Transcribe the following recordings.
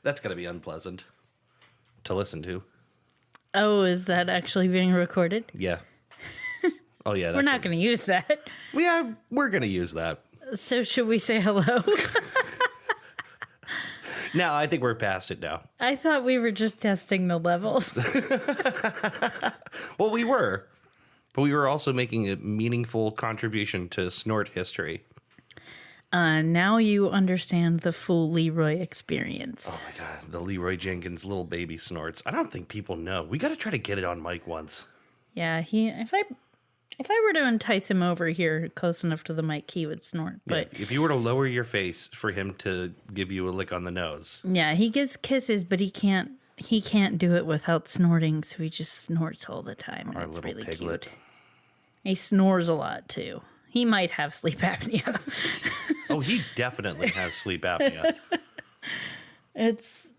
That's going to be unpleasant to listen to. Oh, is that actually being recorded? Yeah. Oh, yeah. We're not going to use that. Yeah, we're going to use that. So should we say hello? No, I think we're past it now. I thought we were just testing the levels. Well, we were. But we were also making a meaningful contribution to snort history. Now you understand the full Leroy experience. Oh, my God. The Leroy Jenkins little baby snorts. I don't think people know. We got to try to get it on mic once. Yeah, if I were to entice him over here close enough to the mic, he would snort. But yeah, if you were to lower your face for him to give you a lick on the nose. Yeah, he gives kisses, but he can't do it without snorting, so he just snorts all the time. And Our it's little really piglet. cute. He snores a lot too. He might have sleep apnea. Oh, he definitely has sleep apnea. It's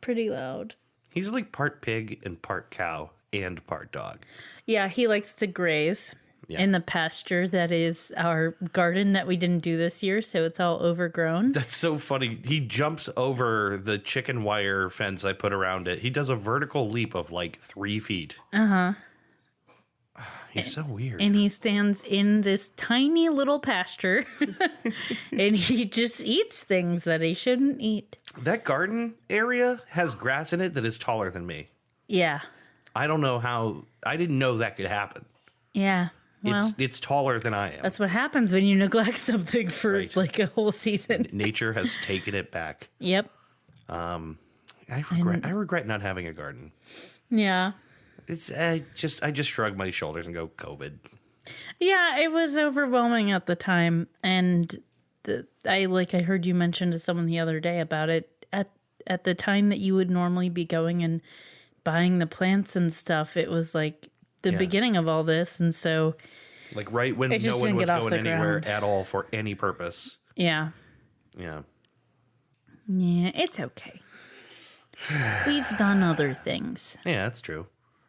pretty loud. He's like part pig and part cow and part dog. Yeah, he likes to graze in the pasture that is our garden that we didn't do this year, so it's all overgrown. That's so funny. He jumps over the chicken wire fence I put around it. He does a vertical leap of like 3 feet. Uh-huh. He's so weird. And he stands in this tiny little pasture and he just eats things that he shouldn't eat. That garden area has grass in it that is taller than me. Yeah. I don't know how. I didn't know that could happen. Yeah. Well, It's taller than I am. that's what happens when you neglect something for like a whole season. Nature has taken it back. Yep. I regret not having a garden. Yeah. I just shrug my shoulders and go, COVID. Yeah, it was overwhelming at the time, and I heard you mention to someone the other day about it at the time that you would normally be going and buying the plants and stuff. It was like the beginning of all this, and so like right when no one was going anywhere at all for any purpose. Yeah. Yeah. Yeah, it's okay. We've done other things. Yeah, that's true.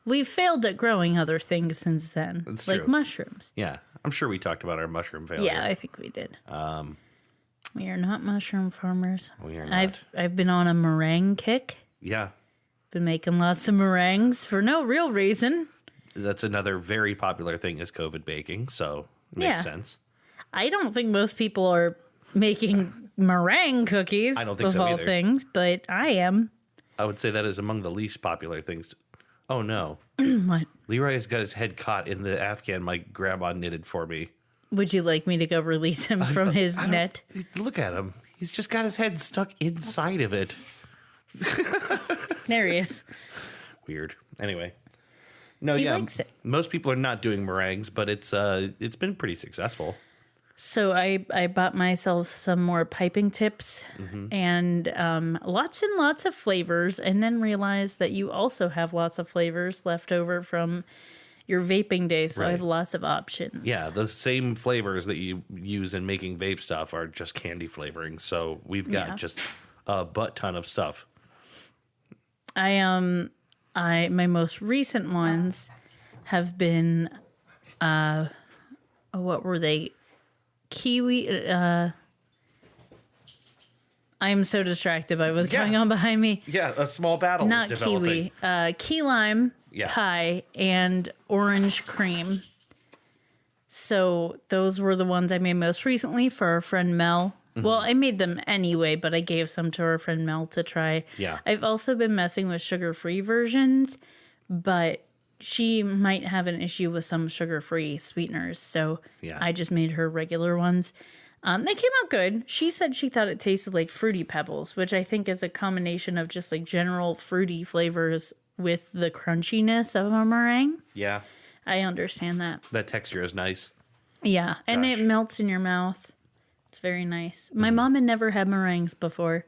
We've failed at growing other things since then. That's like true. mushrooms. Yeah. I'm sure we talked about our mushroom failure. Yeah, I think we did. We are not mushroom farmers. We are not. I've been on a meringue kick. Yeah. Been making lots of meringues for no real reason. That's another very popular thing is COVID baking, so it makes sense. I don't think most people are making meringue cookies I don't think of so all either. things, but I am. I would say that is among the least popular things. Oh, no. What? Leroy has got his head caught in the Afghan my grandma knitted for me. Would you like me to go release him from his net? Look at him. He's just got his head stuck inside of it. There he is. Weird. Anyway. No, He likes it. Most people are not doing meringues, but it's been pretty successful. So I bought myself some more piping tips and lots and lots of flavors, and then realized that you also have lots of flavors left over from your vaping days. So I Right. have lots of options. Yeah, those same flavors that you use in making vape stuff are just candy flavoring. So we've got just a butt ton of stuff. My most recent ones have been what were they? Kiwi. I'm so distracted by what's going on behind me. Yeah, a small battle Not is developing. kiwi. Key lime pie and orange cream. So those were the ones I made most recently for our friend Mel. Well, I made them anyway, but I gave some to our friend Mel to try. Yeah. I've also been messing with sugar-free versions, but she might have an issue with some sugar-free sweeteners, so I just made her regular ones. They came out good. She said she thought it tasted like Fruity Pebbles, which I think is a combination of just like general fruity flavors with the crunchiness of a meringue. Yeah, I understand that. that texture is nice. Yeah, and it melts in your mouth. It's very nice. My mom had never had meringues before,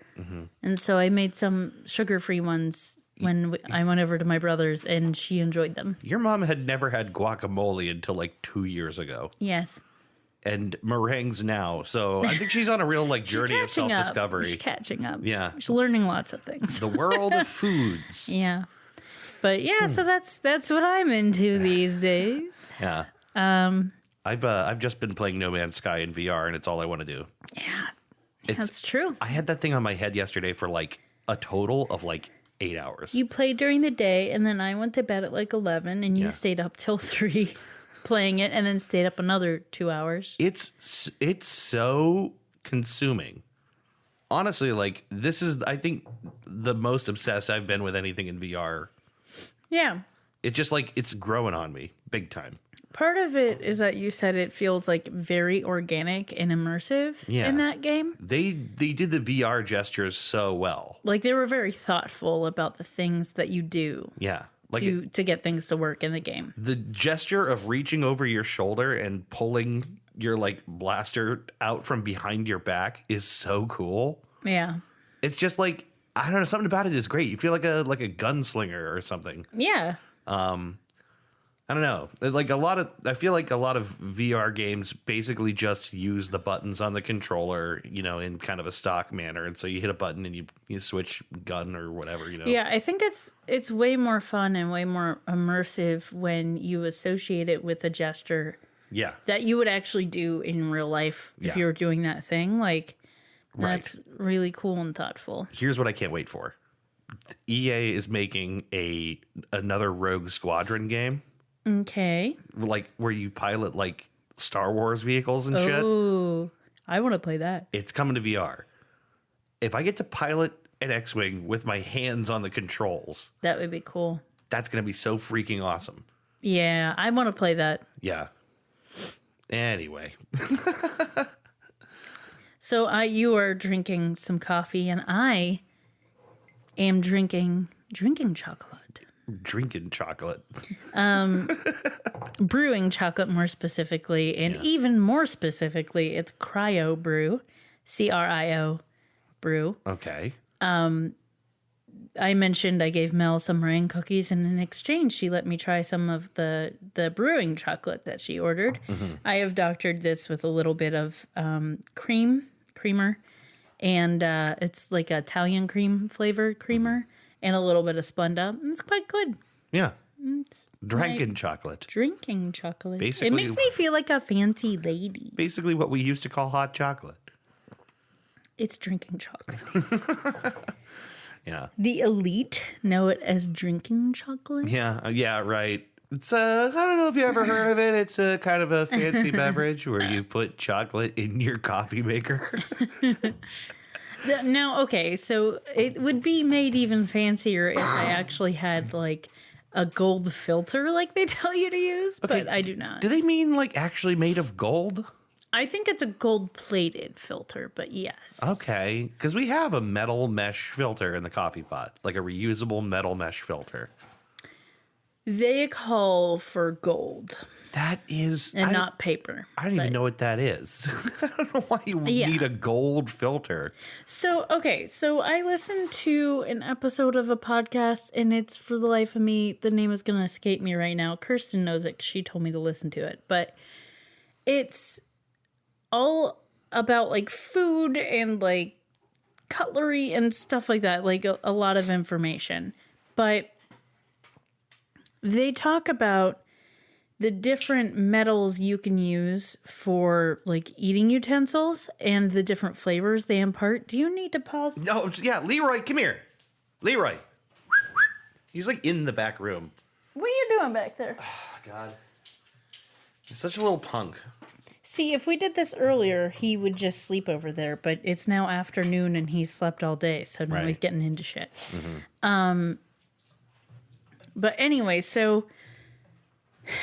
and so I made some sugar-free ones when I went over to my brother's, and she enjoyed them. Your mom had never had guacamole until like 2 years ago. Yes. And meringues now. So I think she's on a real like journey of self-discovery. She's catching up. Yeah. She's learning lots of things. The world of foods. Yeah. But yeah, so that's what I'm into these days. Yeah. I've just been playing No Man's Sky in VR, and it's all I want to do. That's true. I had that thing on my head yesterday for like a total of like 8 hours. You played during the day, and then I went to bed at like 11, and you stayed up till 3 playing it, and then stayed up another 2 hours. It's so consuming. Honestly, like, this is, I think, the most obsessed I've been with anything in VR. Yeah. It just, like, it's growing on me big time. Part of it is that you said it feels like very organic and immersive in that game. They did the VR gestures so well. Like, they were very thoughtful about the things that you do. Yeah. Like to get things to work in the game. The gesture of reaching over your shoulder and pulling your like blaster out from behind your back is so cool. Yeah. It's just like, I don't know, something about it is great. You feel like a gunslinger or something. Yeah. I don't know. Like I feel like a lot of VR games basically just use the buttons on the controller, you know, in kind of a stock manner. And so you hit a button and you switch gun or whatever, you know. Yeah, I think it's way more fun and way more immersive when you associate it with a gesture. Yeah. That you would actually do in real life if you were doing that thing. Like, that's really cool and thoughtful. Here's what I can't wait for. EA is making another Rogue Squadron game. Okay. Like, where you pilot, like, Star Wars vehicles and shit. Oh, I want to play that. It's coming to VR. If I get to pilot an X-Wing with my hands on the controls... That would be cool. That's going to be so freaking awesome. Yeah, I want to play that. Yeah. Anyway. So you are drinking some coffee, and I am drinking chocolate. Drinking chocolate. Brewing chocolate more specifically, and even more specifically, it's cryo brew, CRIO brew. Okay. I mentioned I gave Mel some meringue cookies, and in exchange, she let me try some of the brewing chocolate that she ordered. Mm-hmm. I have doctored this with a little bit of creamer, and it's like Italian cream flavored creamer. And a little bit of Splenda. It's quite good. Yeah. Drinking chocolate. Drinking chocolate. Basically, it makes me feel like a fancy lady. Basically what we used to call hot chocolate. It's drinking chocolate. Yeah. The elite know it as drinking chocolate. Yeah. Yeah, right. It's I don't know if you ever heard of it. It's a kind of a fancy beverage where you put chocolate in your coffee maker. Now, okay, so it would be made even fancier if I actually had, like, a gold filter like they tell you to use, okay, but I do not. Do they mean, like, actually made of gold? I think it's a gold-plated filter, but yes. Okay, because we have a metal mesh filter in the coffee pot, like a reusable metal mesh filter. They call for gold. That is... And not paper. I don't even know what that is. I don't know why you need a gold filter. So I listened to an episode of a podcast, and it's, for the life of me, the name is going to escape me right now. Kirsten knows it 'cause she told me to listen to it. But it's all about, like, food and, like, cutlery and stuff like that. Like, a lot of information. But they talk about the different metals you can use for, like, eating utensils and the different flavors they impart. Do you need to pause? No, yeah, Leroy, come here. Leroy. He's, like, in the back room. What are you doing back there? Oh, God. He's such a little punk. See, if we did this earlier, he would just sleep over there. But it's now afternoon, and he's slept all day, so now he's getting into shit. Mm-hmm. But anyway, so...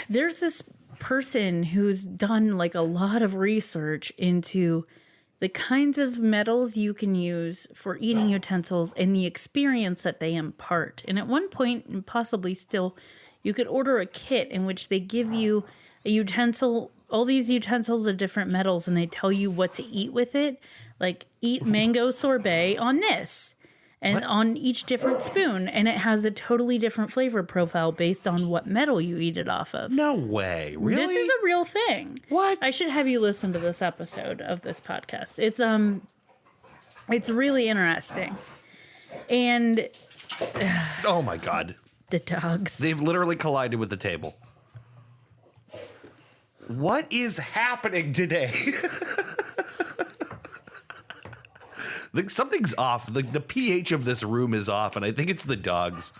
there's this person who's done, like, a lot of research into the kinds of metals you can use for eating utensils and the experience that they impart. And at one point, and possibly still, you could order a kit in which they give you a utensil, all these utensils of different metals, and they tell you what to eat with it. Like, eat mango sorbet on this. And on each different spoon, and it has a totally different flavor profile based on what metal you eat it off of. No way. Really? This is a real thing. What? I should have you listen to this episode of this podcast. It's really interesting. And oh my God. The dogs. They've literally collided with the table. What is happening today? Like something's off. The pH of this room is off, and I think it's the dogs.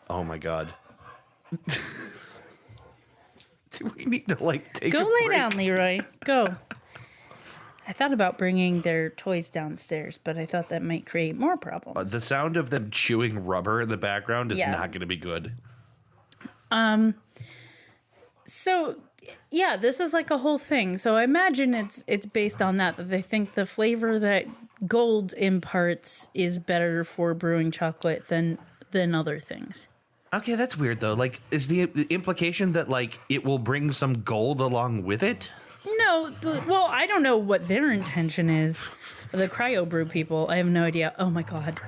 Oh my god. Do we need to like take Go a lay break? down, Leroy. Go. I thought about bringing their toys downstairs, but I thought that might create more problems. The sound of them chewing rubber in the background is not going to be good. So, yeah, this is like a whole thing. So I imagine it's based on that they think the flavor that gold imparts is better for brewing chocolate than other things. Okay, that's weird though. Like, is the implication that like it will bring some gold along with it? No, well, I don't know what their intention is. The cryo brew people, I have no idea. Oh my god.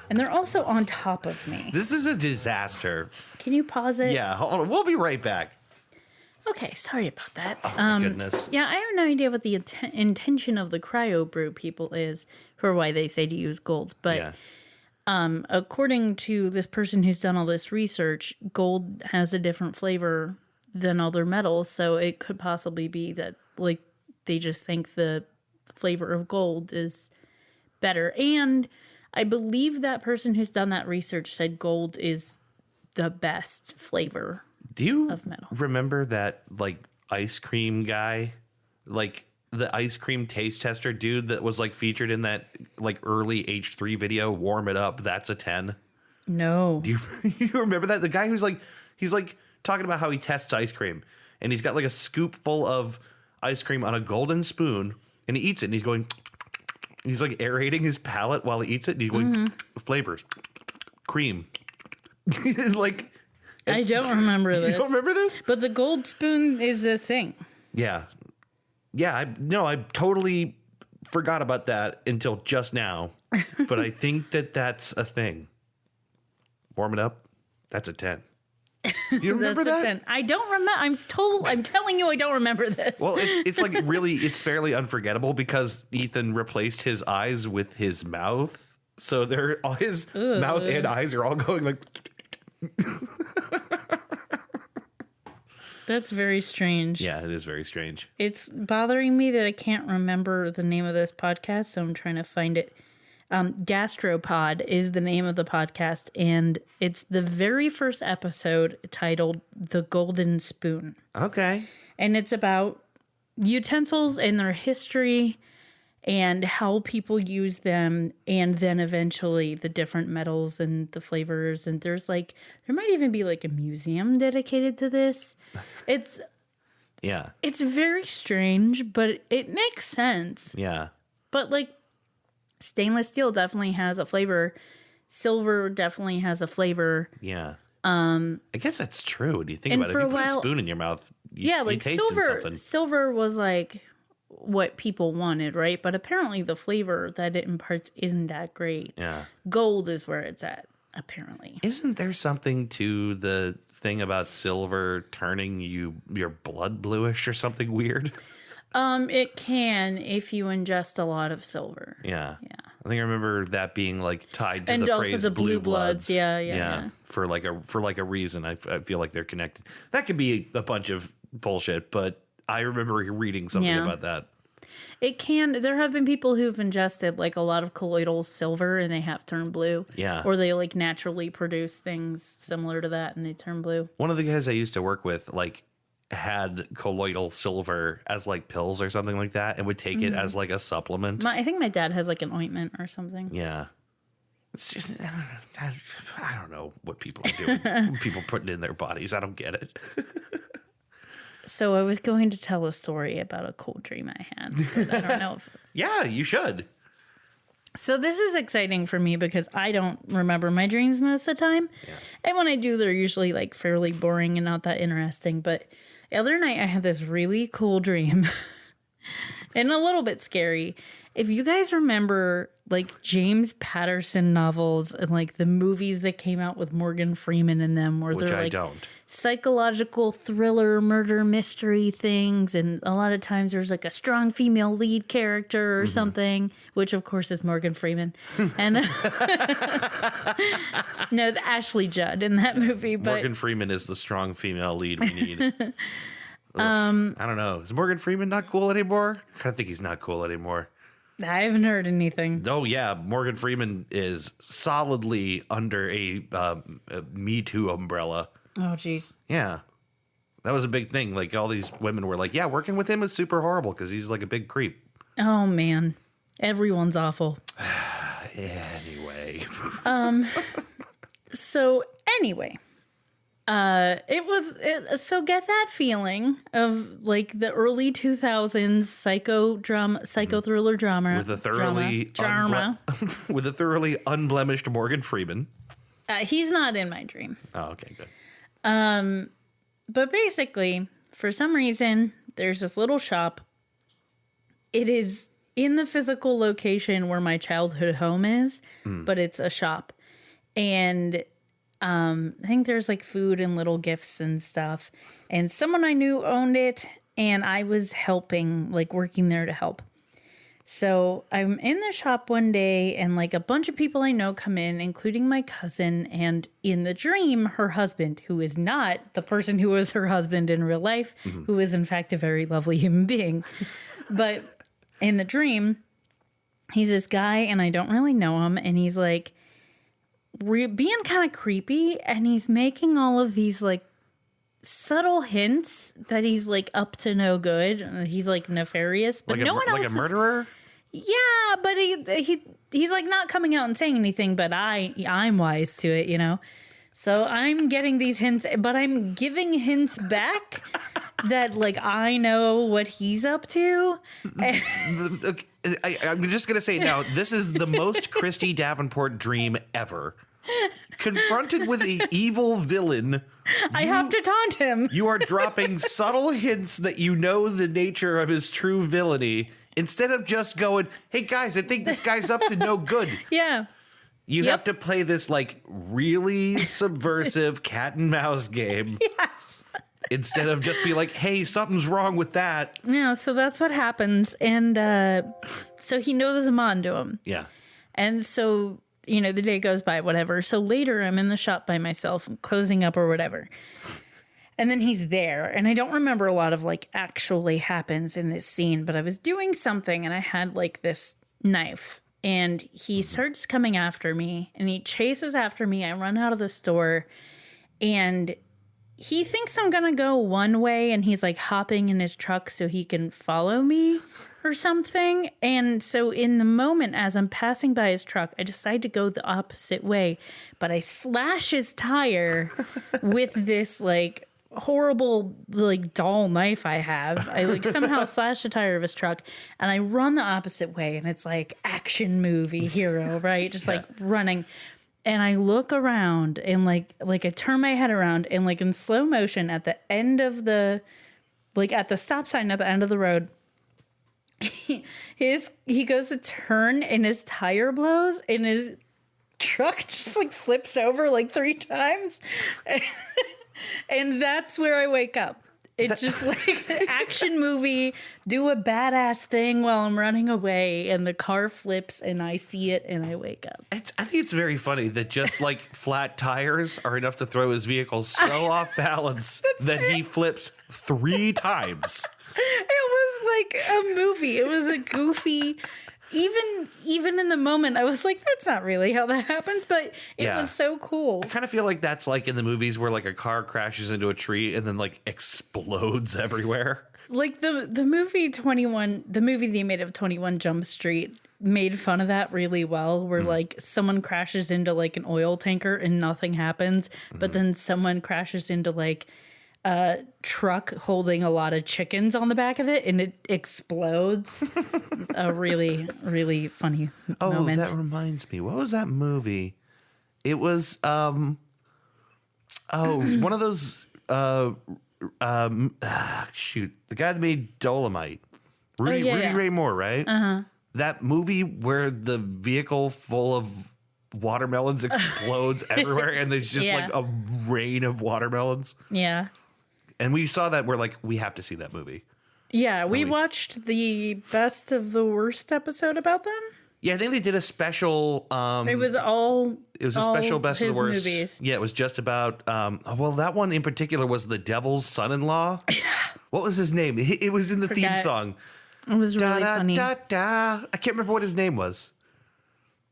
And they're also on top of me. This is a disaster. Can you pause it? Yeah, hold on. We'll be right back. Okay, sorry about that. Oh my goodness. Yeah, I have no idea what the intention of the cryo brew people is for why they say to use gold. But according to this person who's done all this research, gold has a different flavor than other metals. So it could possibly be that like they just think the flavor of gold is better. And I believe that person who's done that research said gold is the best flavor. Do you of metal. remember that like ice cream guy, like the ice cream taste tester dude that was like featured in that like early H3 video, Warm It Up, That's a 10? No. Do you remember that? The guy who's like, he's like talking about how he tests ice cream and he's got like a scoop full of ice cream on a golden spoon and he eats it and he's like aerating his palate while he eats it and he's going flavors, cream. Like, I don't remember this. you don't remember this? But the gold spoon is a thing. Yeah. Yeah, I totally forgot about that until just now. But I think that's a thing. Warm It Up, that's a 10. Do you remember That's that? a 10. I don't remember. I'm telling you I don't remember this. Well, it's like really, it's fairly unforgettable because Ethan replaced his eyes with his mouth. So all his mouth and eyes are all going like... That's very strange. Yeah, it is very strange. It's bothering me that I can't remember the name of this podcast, so I'm trying to find it. Gastropod is the name of the podcast, and it's the very first episode titled The Golden Spoon. Okay. And it's about utensils and their history and how people use them, and then eventually the different metals and the flavors. And there might even be like a museum dedicated to this. It's very strange, but it makes sense. Yeah. But like stainless steel definitely has a flavor. Silver definitely has a flavor. Yeah. I guess that's true. When you think about it, if you put a spoon in your mouth, you tasted something. Silver was like what people wanted, right? But apparently the flavor that it imparts isn't that great. Yeah. Gold is where it's at, apparently. Isn't there something to the thing about silver turning your blood bluish or something weird? It can if you ingest a lot of silver. Yeah. I think I remember that being like tied to and the also phrase the blue bloods. bloods. Yeah. For like a reason. I feel like they're connected. That could be a bunch of bullshit, but I remember reading something about that. It can. There have been people who've ingested like a lot of colloidal silver and they have turned blue. Yeah. Or they like naturally produce things similar to that and they turn blue. One of the guys I used to work with like had colloidal silver as like pills or something like that and would take it as like a supplement. I think my dad has like an ointment or something. Yeah. It's just, I don't know what people are doing. People putting in their bodies. I don't get it. So I was going to tell a story about a cool dream I had, but I don't know if... Yeah, you should. So this is exciting for me because I don't remember my dreams most of the time. Yeah. And when I do, they're usually like fairly boring and not that interesting. But the other night I had this really cool dream and a little bit scary. If you guys remember like James Patterson novels and like the movies that came out with Morgan Freeman in them, where they're like psychological thriller murder mystery things, and a lot of times there's like a strong female lead character or something, which of course is Morgan Freeman. And no, it's Ashley Judd in that movie. But Morgan Freeman is the strong female lead we need. I don't know. Is Morgan Freeman not cool anymore? I think he's not cool anymore. I haven't heard anything. Oh, yeah. Morgan Freeman is solidly under a Me Too umbrella. Oh, geez. Yeah. That was a big thing. Like, all these women were like, yeah, working with him is super horrible because he's like a big creep. Oh, man. Everyone's awful. Anyway. So, anyway. So get that feeling of like the early 2000s psycho thriller drama with a thoroughly unblemished Morgan Freeman. He's not in my dream. Oh, okay, good. But basically, for some reason, there's this little shop. It is in the physical location where my childhood home is, but it's a shop. And I think there's like food and little gifts and stuff. And someone I knew owned it, and I was helping, like working there to help. So I'm in the shop one day, and like a bunch of people I know come in, including my cousin, and in the dream, her husband, who is not the person who was her husband in real life, who is in fact a very lovely human being. But in the dream, he's this guy, and I don't really know him, and he's like being kind of creepy, and he's making all of these like subtle hints that he's like up to no good. He's like nefarious, but no one else. Like a murderer? Yeah, but he's like not coming out and saying anything, but I'm wise to it, you know? So I'm getting these hints, but I'm giving hints back that like I know what he's up to. I'm just going to say now, this is the most Christy Davenport dream ever. Confronted with an evil villain, I have to taunt him. You are dropping subtle hints that you know the nature of his true villainy, instead of just going, hey guys, I think this guy's up to no good. Yeah. You have to play this like really subversive cat and mouse game. Yes. Instead of just be like, hey, something's wrong with that. Yeah, so that's what happens. And so he knows I'm on to him. Yeah. And so, you know, the day goes by, whatever. So later I'm in the shop by myself, closing up or whatever. And then he's there. And I don't remember a lot of like actually happens in this scene, but I was doing something and I had like this knife. And he starts coming after me and he chases after me. I run out of the store and he thinks I'm going to go one way and he's like hopping in his truck so he can follow me or something. And so in the moment as I'm passing by his truck, I decide to go the opposite way, but I slash his tire with this like horrible like dull knife I have. I like somehow slash the tire of his truck and I run the opposite way and it's like action movie hero, right? Just like running. And I look around and like I turn my head around and like in slow motion at the end of the like at the stop sign at the end of the road, he goes to turn and his tire blows and his truck just like flips over like 3 times. And that's where I wake up. It's just like an action movie, do a badass thing while I'm running away, and the car flips, and I see it, and I wake up. I think it's very funny that just like flat tires are enough to throw his vehicle so off balance that he flips 3 times. It was like a movie. It was a goofy... Even in the moment, I was like, that's not really how that happens, but it was so cool. I kind of feel like that's like in the movies where like a car crashes into a tree and then like explodes everywhere. Like the movie 21, the movie they made of 21 Jump Street made fun of that really well, where like someone crashes into like an oil tanker and nothing happens, but then someone crashes into like a truck holding a lot of chickens on the back of it and it explodes. It's a really, really funny moment. That reminds me. What was that movie? It was one of those shoot, the guy that made Dolomite. Rudy Ray Moore, right? Uh-huh. That movie where the vehicle full of watermelons explodes everywhere and there's just like a rain of watermelons. Yeah. And we saw that. We're like, we have to see that movie. Yeah, we watched the best of the worst episode about them. Yeah, I think they did a special. It was all. It was a special best of the worst. Movies. Yeah, it was just about. Well, that one in particular was the Devil's Son-in-Law. What was his name? It was in the theme song. It was really funny. I can't remember what his name was.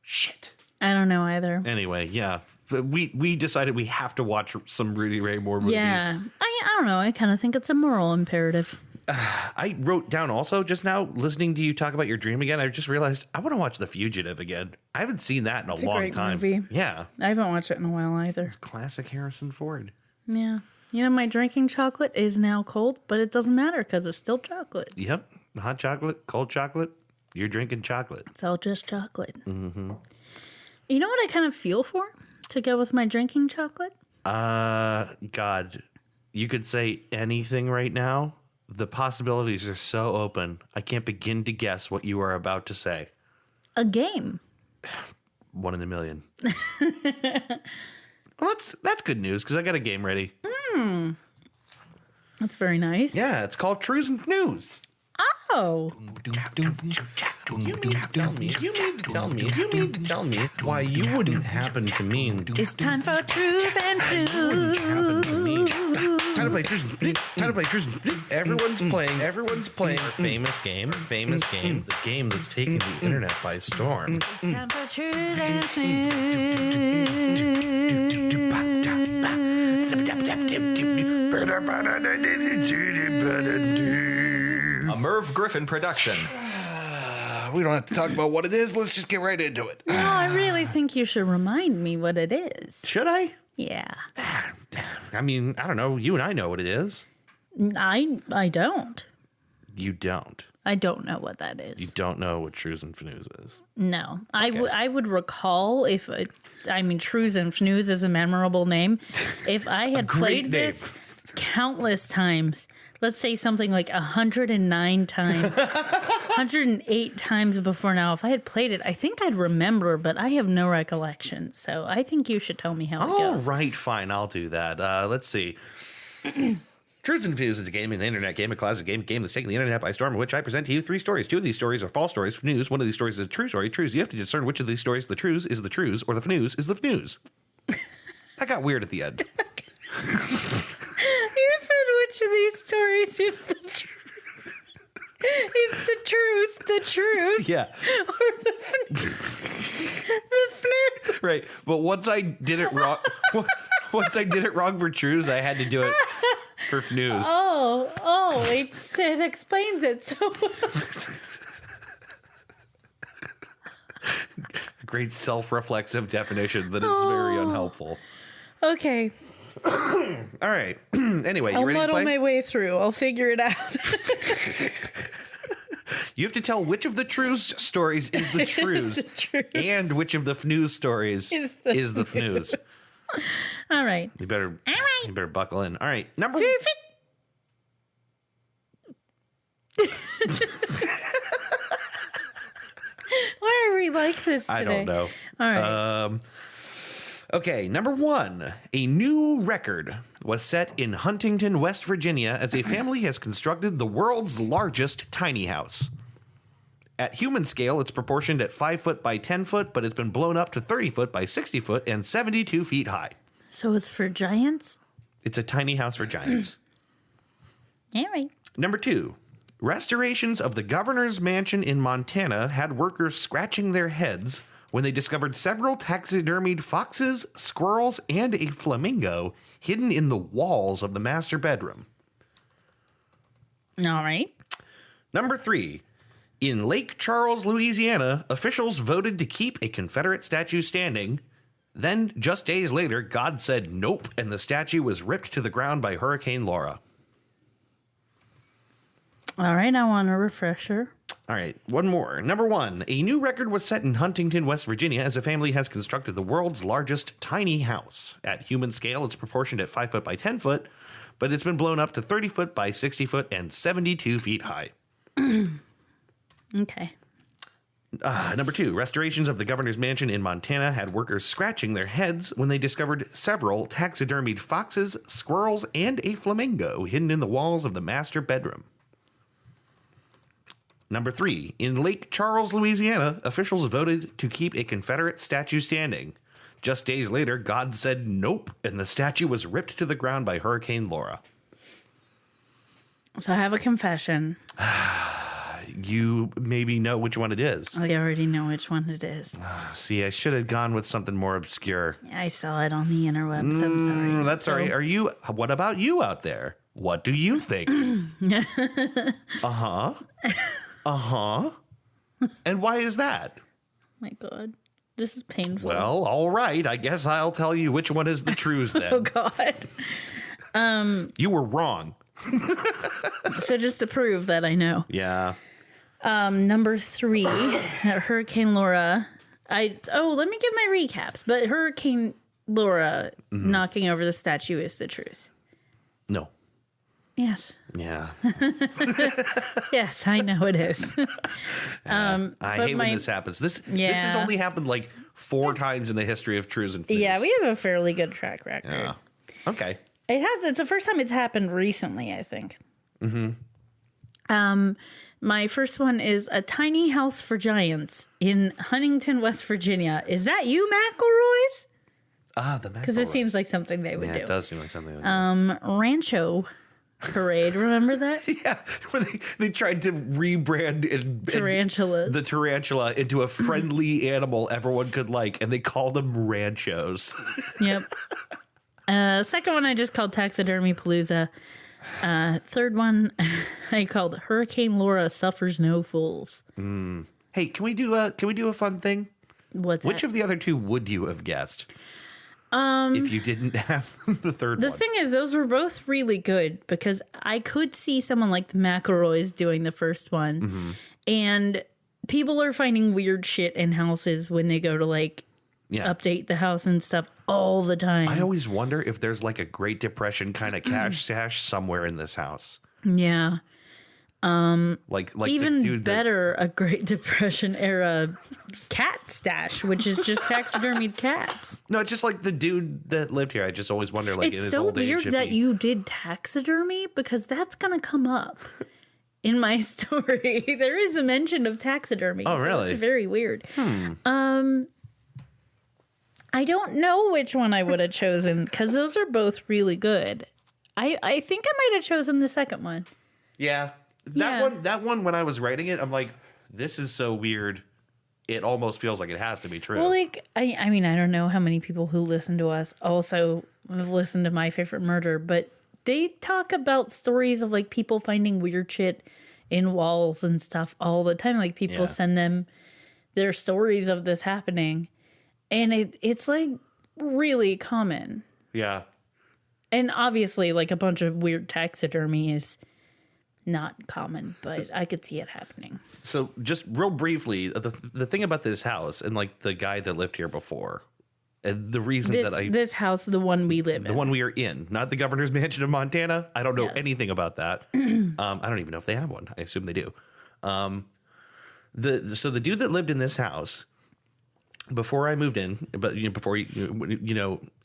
Shit. I don't know either. Anyway, yeah, we decided we have to watch some Rudy Ray Moore movies. Yeah, I don't know. I kind of think it's a moral imperative. I wrote down also just now, listening to you talk about your dream again, I just realized I want to watch The Fugitive again. I haven't seen that in a long great time. Movie. Yeah. I haven't watched it in a while either. It's classic Harrison Ford. Yeah. You know, my drinking chocolate is now cold, but it doesn't matter because it's still chocolate. Yep. Hot chocolate, cold chocolate, you're drinking chocolate. It's all just chocolate. Mm-hmm. You know what I kind of feel for to go with my drinking chocolate? God, you could say anything right now. The possibilities are so open. I can't begin to guess what you are about to say. A game. 1 in a million. Well, that's good news because I got a game ready. That's very nice. Yeah, it's called Trues and Fnews. Oh. You mean to tell me why you wouldn't happen to mean. It's time for Trues and Fnews. Time to play Trues and Fnews. Everyone's playing our famous game, the game that's taking the internet by storm. It's time for Trues and A Merv Griffin production. We don't have to talk about what it is. Let's just get right into it. No, I really think you should remind me what it is. Should I? Yeah. I mean, I don't know. You and I know what it is. I don't. You don't. I don't know what that is. You don't know what Trues and Fnews is. No. Okay. I would recall if, Trues and Fnews is a memorable name. If I had played this countless times, let's say something like 109 times, 108 times before now, if I had played it, I think I'd remember, but I have no recollection. So I think you should tell me how it goes. All right, fine. I'll do that. Let's see. Trues and Fnews is a game, an internet game, a classic game that's taking the internet by storm, in which I present to you 3 stories. 2 of these stories are false stories. Fnews, one of these stories is a true story. Trues, you have to discern which of these stories the trues is the trues, or the Fnews is the Fnews. That got weird at the end. You said which of these stories is the truth? Is the truth? Yeah. Or the fnews? Right. But once I did it wrong, for Trues, I had to do it for Fnews. Oh, it explains it so well. Great self-reflexive definition that is very unhelpful. Okay. All right. Anyway, you I'll ready to muddle play? my way through. I'll figure it out. You have to tell which of the Trues stories is the Trues, and which of the Fnews stories is the Fnews. All right. You better buckle in. All right, number. Why are we like this today? I don't know. All right. Okay, number 1. A new record was set in Huntington, West Virginia, as a family has constructed the world's largest tiny house. At human scale, it's proportioned at 5 foot by 10 foot, but it's been blown up to 30 foot by 60 foot and 72 feet high. So it's for giants? It's a tiny house for giants. All right. Number 2. Restorations of the governor's mansion in Montana had workers scratching their heads when they discovered several taxidermied foxes, squirrels, and a flamingo hidden in the walls of the master bedroom. All right. Number 3. In Lake Charles, Louisiana, officials voted to keep a Confederate statue standing. Then, just days later, God said nope, and the statue was ripped to the ground by Hurricane Laura. All right, I want a refresher. All right, one more. Number 1. A new record was set in Huntington, West Virginia, as a family has constructed the world's largest tiny house. At human scale, it's proportioned at 5 foot by 10 foot, but it's been blown up to 30 foot by 60 foot and 72 feet high. Okay. Number 2. Restorations of the governor's mansion in Montana had workers scratching their heads when they discovered several taxidermied foxes, squirrels, and a flamingo hidden in the walls of the master bedroom. Number 3, in Lake Charles, Louisiana, officials voted to keep a Confederate statue standing. Just days later, God said nope, and the statue was ripped to the ground by Hurricane Laura. So I have a confession. You maybe know which one it is. I already know which one it is. See, I should have gone with something more obscure. I saw it on the interwebs. I'm sorry. That's all right. What about you out there? What do you think? Uh-huh. Uh-huh. And why is that? My God. This is painful. Well, all right. I guess I'll tell you which one is the truth then. Oh, God. You were wrong. So just to prove that I know. Yeah. Number 3, Hurricane Laura. Let me give my recaps. But Hurricane Laura knocking over the statue is the truth. No. Yes. Yeah. Yes, I know it is. I hate when this happens. This has only happened like 4 times in the history of Truths and Foods. Yeah, we have a fairly good track record. Yeah. Okay. It's the first time it's happened recently, I think. Mm-hmm. My first one is a tiny house for giants in Huntington, West Virginia. Is that you, McElroy's? The McElroy. Because it seems like something they would do. Yeah, it does seem like something they would do. Rancho Parade, remember that? Yeah, where they tried to rebrand tarantulas. The tarantula into a friendly animal everyone could like, and they called them ranchos. Yep. Second one I just called Taxidermy Palooza. Third one I called Hurricane Laura Suffers No Fools. Hey, can we do a fun thing? Which of the other 2 would you have guessed? If you didn't have the third one. The thing is, those were both really good because I could see someone like the McElroys doing the first one. And people are finding weird shit in houses when they go to update the house and stuff all the time. I always wonder if there's like a Great Depression kind of cash stash somewhere in this house. Yeah. Like even the dude better, a Great Depression era cat stash, which is just taxidermied cats. No, it's just like the dude that lived here. I just always wonder, like, it's in his so old age, weird that you did taxidermy because that's gonna come up in my story. There is a mention of taxidermy. Oh, really? It's very weird. I don't know which one I would have chosen because those are both really good. I think I might have chosen the second one. Yeah. That one, when I was writing it, I'm like, this is so weird. It almost feels like it has to be true. Well, I mean, I don't know how many people who listen to us also have listened to My Favorite Murder, but they talk about stories of like people finding weird shit in walls and stuff all the time. Like people send them their stories of this happening, and it's like really common. Yeah. And obviously, like a bunch of weird taxidermy is not common, but I could see it happening. So just real briefly, the thing about this house and like the guy that lived here before, and the reason this house, the one we live in, the one we are in, not the governor's mansion of Montana. I don't know anything about that. I don't even know if they have one. I assume they do. So the dude that lived in this house before I moved in, but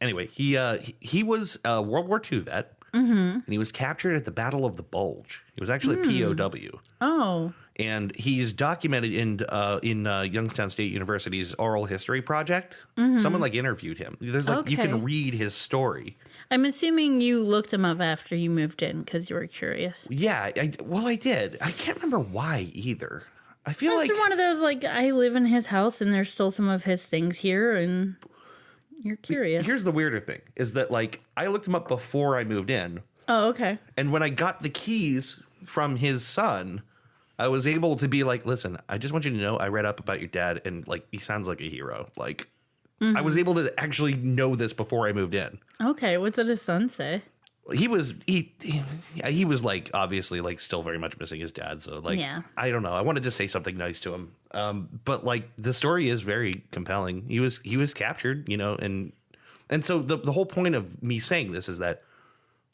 anyway, he was a World War II vet. And he was captured at the Battle of the Bulge. He was actually a POW. Oh. And he's documented in Youngstown State University's oral history project. Someone like interviewed him. There's like you can read his story. I'm assuming you looked him up after you moved in because you were curious. Yeah, I did. I can't remember why either. I feel like one of those like I live in his house and there's still some of his things here and you're curious. Here's the weirder thing is that like I looked him up before I moved in. Oh, okay. And when I got the keys from his son, I was able to be like, listen, I just want you to know I read up about your dad and like he sounds like a hero. Like I was able to actually know this before I moved in. Okay, what did his son say? He was like obviously like still very much missing his dad, so like I don't know. I wanted to say something nice to him, but like the story is very compelling. He was captured, and so the whole point of me saying this is that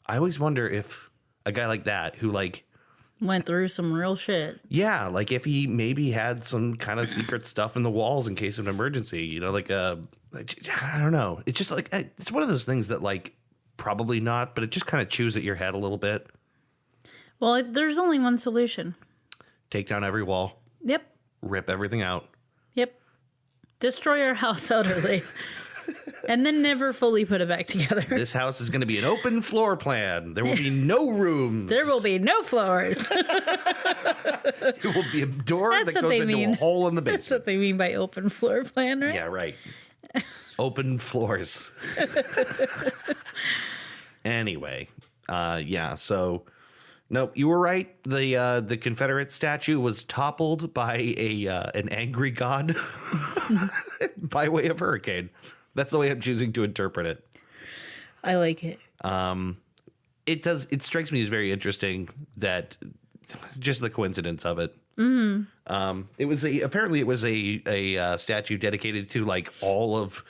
I always wonder if a guy like that who like went through some real shit, like if he maybe had some kind of secret stuff in the walls in case of an emergency, I don't know. It's just like it's one of those things that like. Probably not, but it just kind of chews at your head a little bit. Well, there's only one solution. take down every wall, Yep. rip everything out. Yep. Destroy our house utterly. And then never fully put it back together. This house is going to be an open floor plan. There will be no rooms. There will be no floors. It will be a door That's that what goes they into mean. a hole in the basement. That's what they mean by open floor plan, right? Yeah, right. Open floors. Anyway, so no, you were right. The Confederate statue was toppled by an angry god by way of hurricane. That's the way I'm choosing to interpret it. I like it. It strikes me as very interesting that just the coincidence of it. Mm-hmm. It was a statue dedicated to like all of,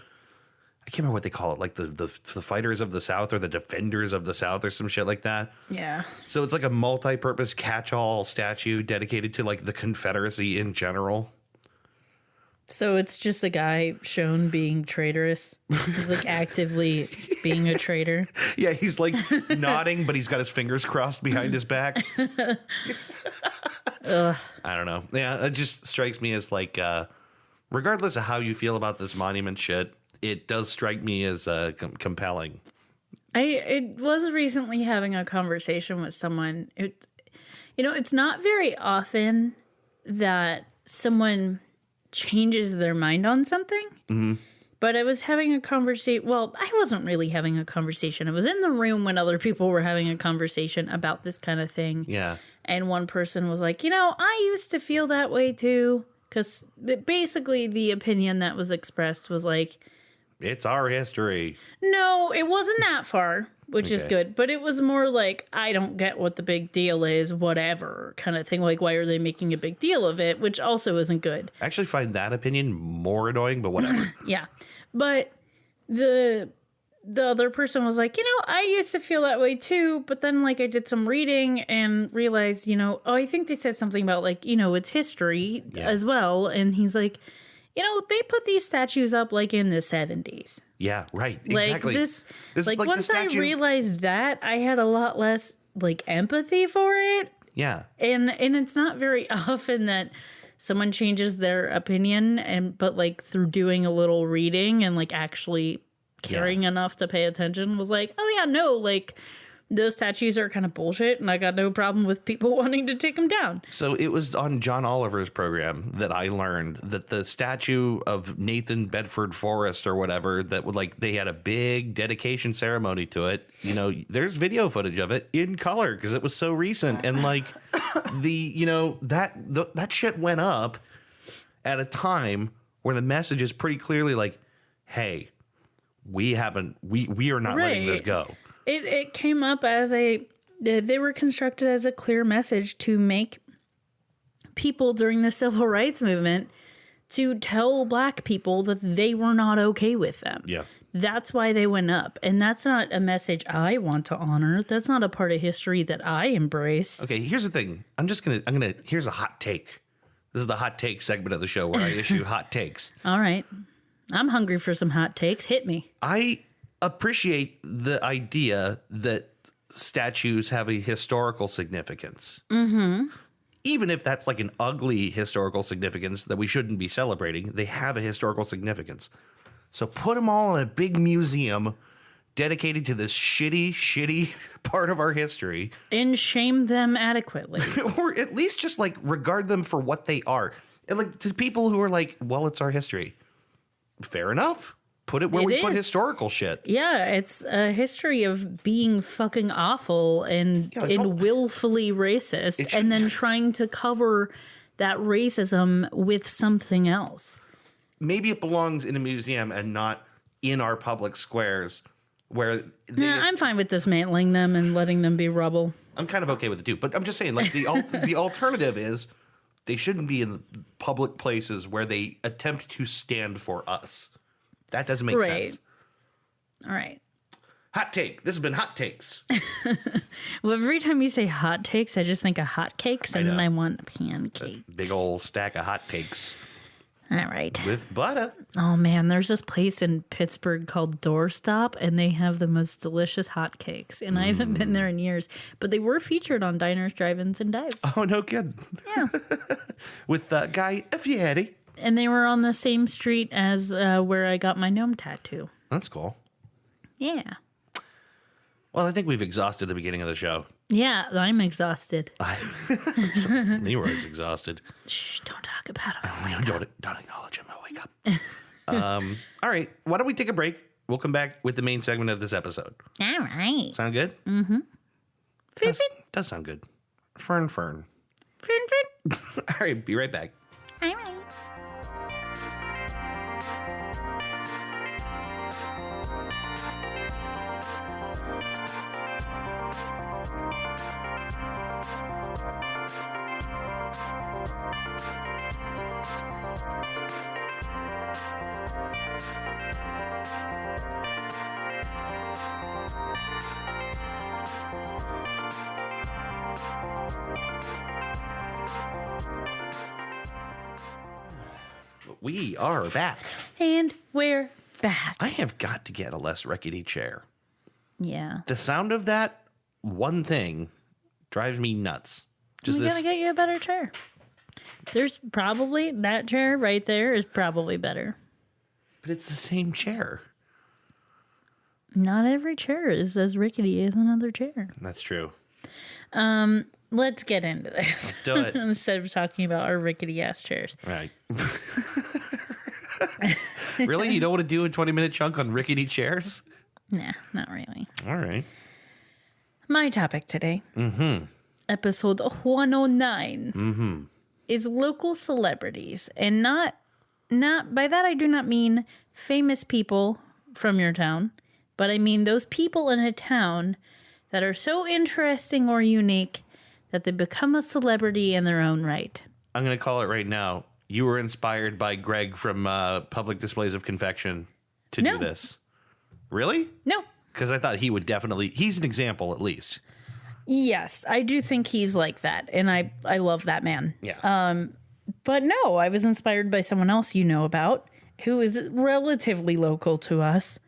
I can't remember what they call it, like the fighters of the South or the defenders of the South or some shit like that. Yeah. So it's like a multi-purpose catch-all statue dedicated to like the Confederacy in general. So it's just a guy shown being traitorous. He's like actively being a traitor. Yeah, he's like nodding, but he's got his fingers crossed behind his back. I don't know. Yeah, it just strikes me as like, regardless of how you feel about this monument shit, it does strike me as compelling. I was recently having a conversation with someone. It's not very often that someone changes their mind on something. Mm-hmm. But I was having a conversation. Well, I wasn't really having a conversation. I was in the room when other people were having a conversation about this kind of thing. Yeah. And one person was like, I used to feel that way too. Because basically the opinion that was expressed was like, it's our history. No, it wasn't that far, which is good. But it was more like, I don't get what the big deal is, whatever kind of thing. Like, why are they making a big deal of it? Which also isn't good. I actually find that opinion more annoying, but whatever. Yeah. But the other person was like, I used to feel that way too. But then like I did some reading and realized, I think they said something about like, it's history as well. And he's like, they put these statues up like in the 70s. Yeah, right. Exactly. Like this like once I realized that, I had a lot less like empathy for it. Yeah. And it's not very often that someone changes their opinion but like through doing a little reading and like actually caring enough to pay attention was like, oh yeah, no, like those statues are kind of bullshit, and I got no problem with people wanting to take them down. So it was on John Oliver's program that I learned that the statue of Nathan Bedford Forrest or whatever, that would like, they had a big dedication ceremony to it. There's video footage of it in color because it was so recent. And like that shit went up at a time where the message is pretty clearly like, hey, we are not letting this go. It came up as they were constructed as a clear message to make people during the civil rights movement to tell black people that they were not okay with them. Yeah. That's why they went up. And that's not a message I want to honor. That's not a part of history that I embrace. Okay, here's the thing. Here's a hot take. This is the hot take segment of the show where I issue hot takes. All right. I'm hungry for some hot takes. Hit me. I appreciate the idea that statues have a historical significance. Mm-hmm. Even if that's like an ugly historical significance that we shouldn't be celebrating, they have a historical significance. So put them all in a big museum dedicated to this shitty part of our history. And shame them adequately. Or at least just like regard them for what they are. And like to people who are like, well, it's our history. Fair enough. Put it where we put historical shit. Yeah, it's a history of being fucking awful and willfully racist and then trying to cover that racism with something else. Maybe it belongs in a museum and not in our public squares where I'm fine with dismantling them and letting them be rubble. I'm kind of okay with it too, but I'm just saying like the alternative is they shouldn't be in public places where they attempt to stand for us. That doesn't make sense. All right. Hot take. This has been Hot Takes. Well, every time you say hot takes, I just think of hot cakes, and then I want a pancake. Big old stack of hot takes. All right. With butter. Oh, man. There's this place in Pittsburgh called Doorstop, and they have the most delicious hotcakes. And I haven't been there in years, but they were featured on Diners, Drive-Ins, and Dives. Oh, no kidding. Yeah. With Guy Fieri. And they were on the same street as where I got my gnome tattoo. That's cool. Yeah. Well, I think we've exhausted the beginning of the show. Yeah, I'm exhausted. Leroy's exhausted. Shh, don't talk about him. Don't acknowledge him. I'll wake up. All right. Why don't we take a break? We'll come back with the main segment of this episode. All right. Sound good? Mm-hmm. Does sound good. Fern. Fern. All right. Be right back. All right. We are back. And we're back. I have got to get a less rickety chair. Yeah. The sound of that one thing drives me nuts. We gotta get you a better chair. There's probably that chair right there is probably better. But it's the same chair. Not every chair is as rickety as another chair. That's true. Let's get into this. Let's do it. Instead of talking about our rickety ass chairs. Right. Really? You don't want to do a 20-minute chunk on rickety chairs? Nah, not really. All right. My topic today, episode 109, is local celebrities. And not by that I do not mean famous people from your town, but I mean those people in a town that are so interesting or unique that they become a celebrity in their own right. I'm going to call it right now. You were inspired by Greg from Public Displays of Confection to do this. Really? No. Because I thought he would definitely... He's an example, at least. Yes, I do think he's like that. And I love that man. Yeah. But no, I was inspired by someone else you know about who is relatively local to us.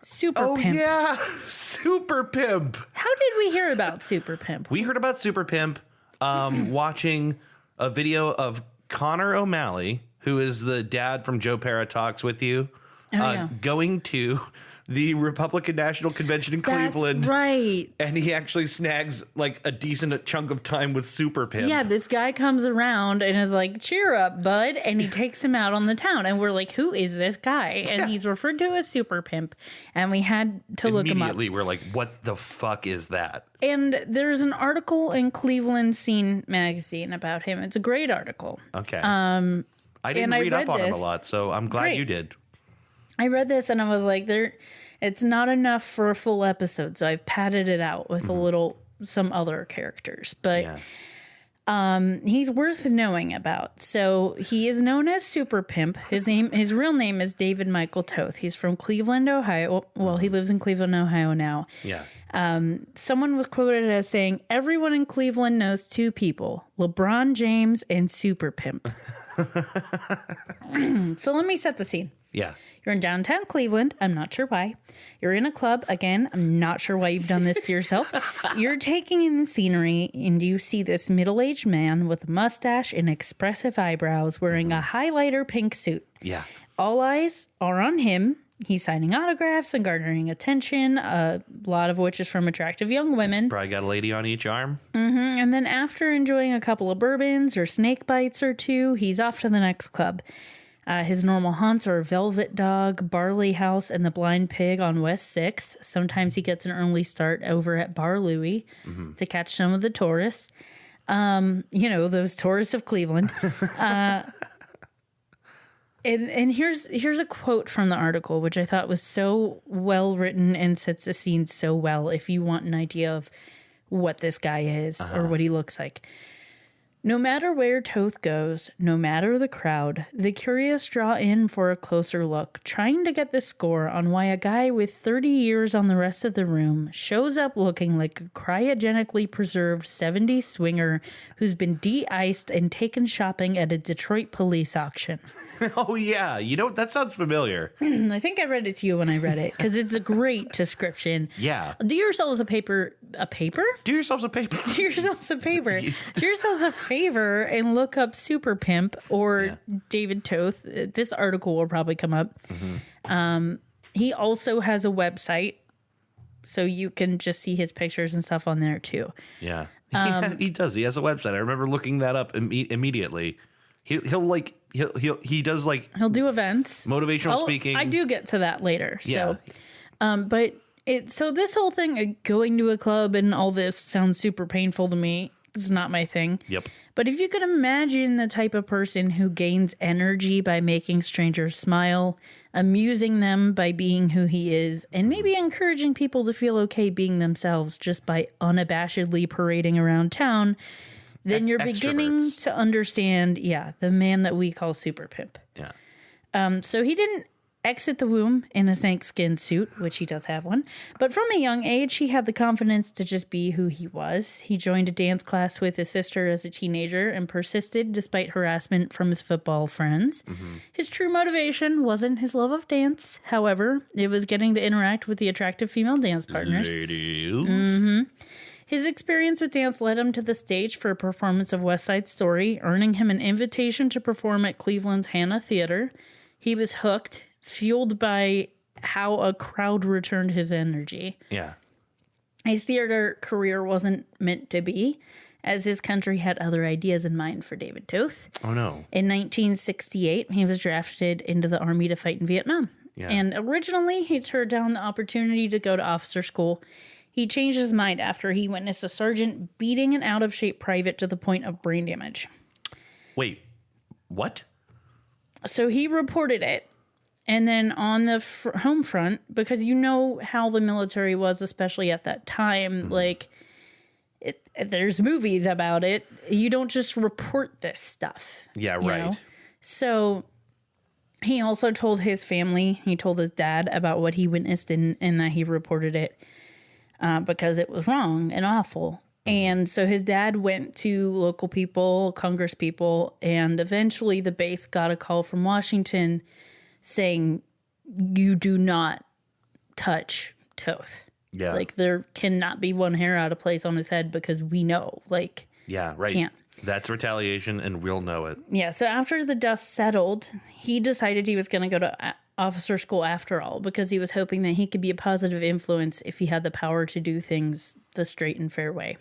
Superpimp. Oh, yeah. Superpimp. How did we hear about Superpimp? We heard about Superpimp watching a video of Connor O'Malley, who is the dad from Joe Para Talks With You, going to the Republican National Convention in Cleveland. That's right. And he actually snags like a decent chunk of time with Superpimp. Yeah, this guy comes around and is like, cheer up, bud. And he takes him out on the town. And we're like, who is this guy? And he's referred to as Superpimp. And we had to look him up. Immediately, we're like, what the fuck is that? And there's an article in Cleveland Scene magazine about him. It's a great article. Okay. I didn't read up on him a lot, so I'm glad you did. I read this and I was like, it's not enough for a full episode, so I've padded it out with some other characters. But he's worth knowing about. So he is known as Superpimp. His real name is David Michael Toth. He's from Cleveland, Ohio. Well, he lives in Cleveland, Ohio now. Yeah. Someone was quoted as saying, everyone in Cleveland knows two people, LeBron James and Superpimp. So let me set the scene. Yeah. You're in downtown Cleveland. I'm not sure why. You're in a club. Again, I'm not sure why you've done this to yourself. You're taking in the scenery, and you see this middle-aged man with a mustache and expressive eyebrows wearing a highlighter pink suit. Yeah. All eyes are on him. He's signing autographs and garnering attention, a lot of which is from attractive young women. He's probably got a lady on each arm. And then after enjoying a couple of bourbons or snake bites or two, he's off to the next club. His normal haunts are Velvet Dog, Barley House, and the Blind Pig on West 6th. Sometimes he gets an early start over at Bar Louie to catch some of the tourists. Those tourists of Cleveland. And here's a quote from the article, which I thought was so well written and sets the scene so well if you want an idea of what this guy is or what he looks like. No matter where Toth goes, no matter the crowd, the curious draw in for a closer look, trying to get the score on why a guy with 30 years on the rest of the room shows up looking like a cryogenically preserved 70s swinger who's been de-iced and taken shopping at a Detroit police auction. Oh, yeah. You know, that sounds familiar. I think I read it to you when I read it, because it's a great description. Yeah. Do yourselves a paper? Do yourselves a paper. Do yourselves a paper. Do yourselves a favor and look up Superpimp or David Toth. This article will probably come up. He also has a website, so you can just see his pictures and stuff on there too. Yeah. He does. He has a website. I remember looking that up immediately. He'll do events, motivational speaking. I do get to that later. Yeah. So, so this whole thing, going to a club and all this sounds super painful to me. It's not my thing. Yep. But if you could imagine the type of person who gains energy by making strangers smile, amusing them by being who he is, and maybe encouraging people to feel okay being themselves just by unabashedly parading around town, then you're beginning to understand, the man that we call Superpimp. Yeah. So he didn't exit the womb in a snakeskin suit, which he does have one. But from a young age, he had the confidence to just be who he was. He joined a dance class with his sister as a teenager and persisted despite harassment from his football friends. His true motivation wasn't his love of dance. However, it was getting to interact with the attractive female dance partners. Ladies. His experience with dance led him to the stage for a performance of West Side Story, earning him an invitation to perform at Cleveland's Hannah Theater. He was hooked, fueled by how a crowd returned his energy. Yeah. His theater career wasn't meant to be, as his country had other ideas in mind for David Toth. Oh, no. In 1968, he was drafted into the Army to fight in Vietnam. Yeah. And originally, he turned down the opportunity to go to officer school. He changed his mind after he witnessed a sergeant beating an out-of-shape private to the point of brain damage. Wait, what? So he reported it. And then on the home front, because you know how the military was, especially at that time, like, there's movies about it. You don't just report this stuff. Yeah, right. Know? So he also told his family, he told his dad about what he witnessed and that he reported it because it was wrong and awful. And so his dad went to local people, Congress people, and eventually the base got a call from Washington saying, you do not touch Toth. Yeah. Like, there cannot be one hair out of place on his head because we know, like, yeah, right. Can't. That's retaliation and we'll know it. Yeah. So after the dust settled, he decided he was going to go to officer school after all, because he was hoping that he could be a positive influence if he had the power to do things the straight and fair way.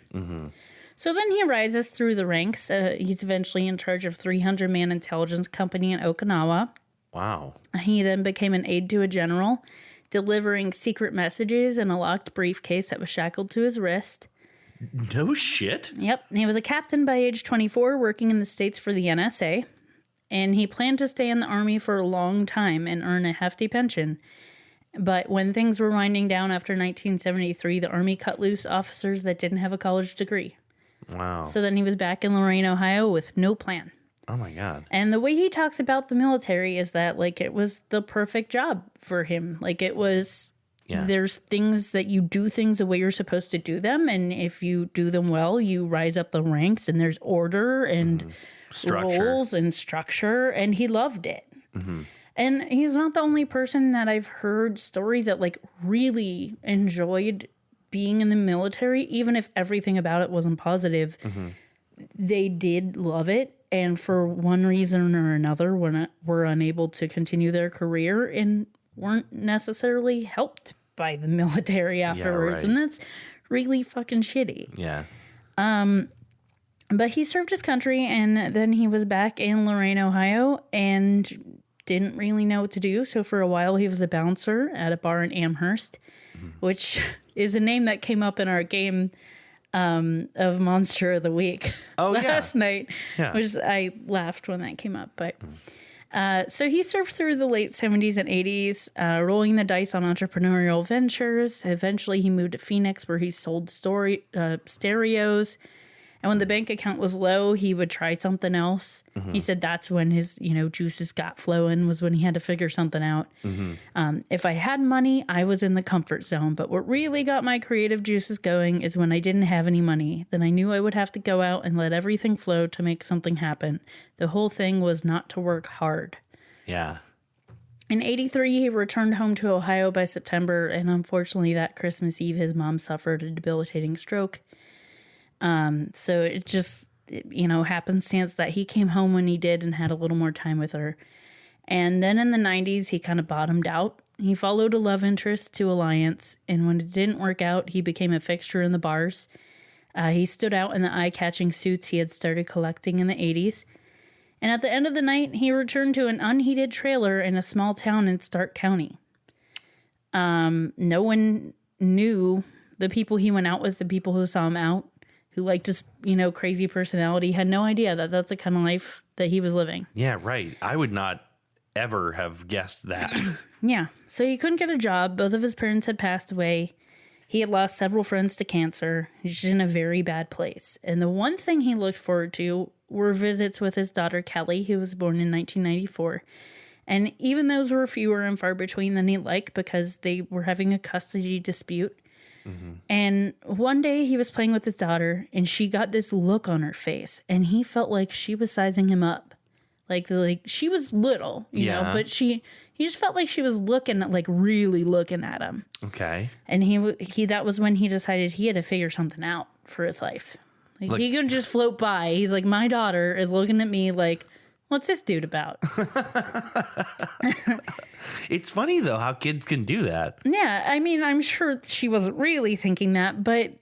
So then he rises through the ranks. He's eventually in charge of 300-man intelligence company in Okinawa. Wow. He then became an aide to a general, delivering secret messages in a locked briefcase that was shackled to his wrist. No shit. Yep. He was a captain by age 24, working in the States for the NSA. And he planned to stay in the Army for a long time and earn a hefty pension. But when things were winding down after 1973, the Army cut loose officers that didn't have a college degree. Wow. So then he was back in Lorain, Ohio with no plan. Oh, my God. And the way he talks about the military is that, like, it was the perfect job for him. Like, it was, there's things that you do things the way you're supposed to do them. And if you do them well, you rise up the ranks, and there's order and roles and structure. And he loved it. And he's not the only person that I've heard stories that, like, really enjoyed being in the military, even if everything about it wasn't positive. They did love it. And for one reason or another, were unable to continue their career and weren't necessarily helped by the military afterwards. And that's really fucking shitty. Yeah. But he served his country, and then he was back in Lorain, Ohio, and didn't really know what to do. So for a while, he was a bouncer at a bar in Amherst, which is a name that came up in our game of Monster of the Week last night, which I laughed when that came up. But so he served through the late 70s and 80s, rolling the dice on entrepreneurial ventures. Eventually, he moved to Phoenix, where he sold stereos. And when the bank account was low, he would try something else. He said that's when his, juices got flowing, was when he had to figure something out. If I had money, I was in the comfort zone. But what really got my creative juices going is when I didn't have any money. Then I knew I would have to go out and let everything flow to make something happen. The whole thing was not to work hard. Yeah. In 83, he returned home to Ohio by September. And unfortunately, that Christmas Eve, his mom suffered a debilitating stroke. So it just, happenstance that he came home when he did and had a little more time with her. And then in the 90s, he kind of bottomed out. He followed a love interest to Alliance, and when it didn't work out, he became a fixture in the bars. He stood out in the eye-catching suits he had started collecting in the 80s. And at the end of the night, he returned to an unheated trailer in a small town in Stark County. No one knew the people he went out with, the people who saw him out, who liked his, crazy personality, had no idea that that's the kind of life that he was living. Yeah, right. I would not ever have guessed that. Yeah. So he couldn't get a job. Both of his parents had passed away. He had lost several friends to cancer. He's in a very bad place. And the one thing he looked forward to were visits with his daughter, Kelly, who was born in 1994. And even those were fewer and far between than he'd like because they were having a custody dispute. And one day he was playing with his daughter and she got this look on her face and he felt like she was sizing him up. Like she was little, you know, but he just felt like she was looking at, really looking at him. Okay. And he that was when he decided he had to figure something out for his life. Like he couldn't just float by. He's like, my daughter is looking at me like, what's this dude about? It's funny, though, how kids can do that. Yeah, I mean, I'm sure she wasn't really thinking that, but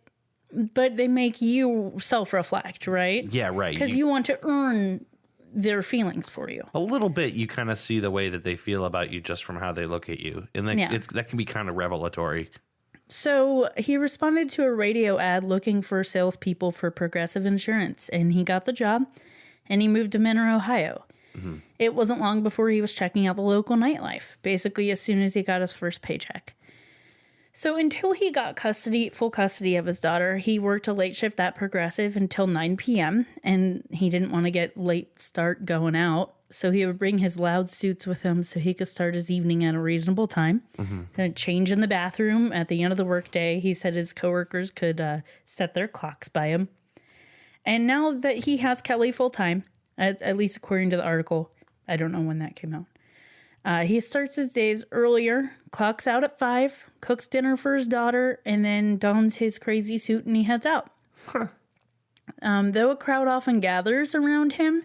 they make you self-reflect, right? Yeah, right. Because you want to earn their feelings for you. A little bit, you kind of see the way that they feel about you just from how they look at you. And that can be kind of revelatory. So he responded to a radio ad looking for salespeople for Progressive Insurance, and he got the job, and he moved to Mentor, Ohio. It wasn't long before he was checking out the local nightlife, basically as soon as he got his first paycheck. So until he got full custody of his daughter, he worked a late shift at Progressive until 9 p.m., and he didn't want to get late start going out, so he would bring his loud suits with him so he could start his evening at a reasonable time. Then change in the bathroom at the end of the workday. He said his coworkers could set their clocks by him. And now that he has Kelly full-time, at least according to the article, I don't know when that came out, he starts his days earlier, clocks out at 5, cooks dinner for his daughter, and then dons his crazy suit and he heads out. Though a crowd often gathers around him,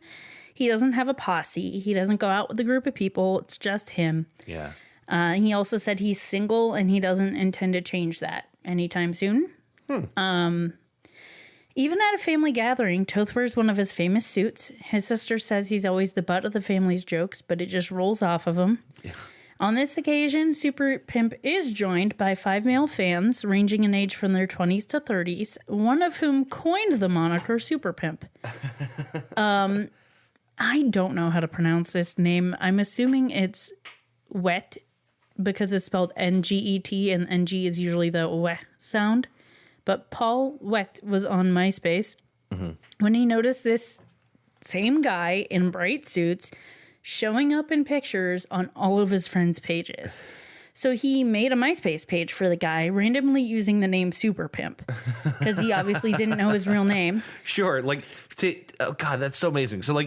he doesn't have a posse. He doesn't go out with a group of people. It's just him. Yeah. He also said he's single and he doesn't intend to change that anytime soon. Even at a family gathering, Toth wears one of his famous suits. His sister says he's always the butt of the family's jokes, but it just rolls off of him. Yeah. On this occasion, Superpimp is joined by 5 male fans, ranging in age from their 20s to 30s, one of whom coined the moniker Superpimp. I don't know how to pronounce this name. I'm assuming it's Wet because it's spelled N-G-E-T, and N-G is usually the weh sound. But Paul Wet was on MySpace when he noticed this same guy in bright suits showing up in pictures on all of his friends' pages. So he made a MySpace page for the guy, randomly using the name Superpimp, because he obviously didn't know his real name. Sure. Oh God, that's so amazing. So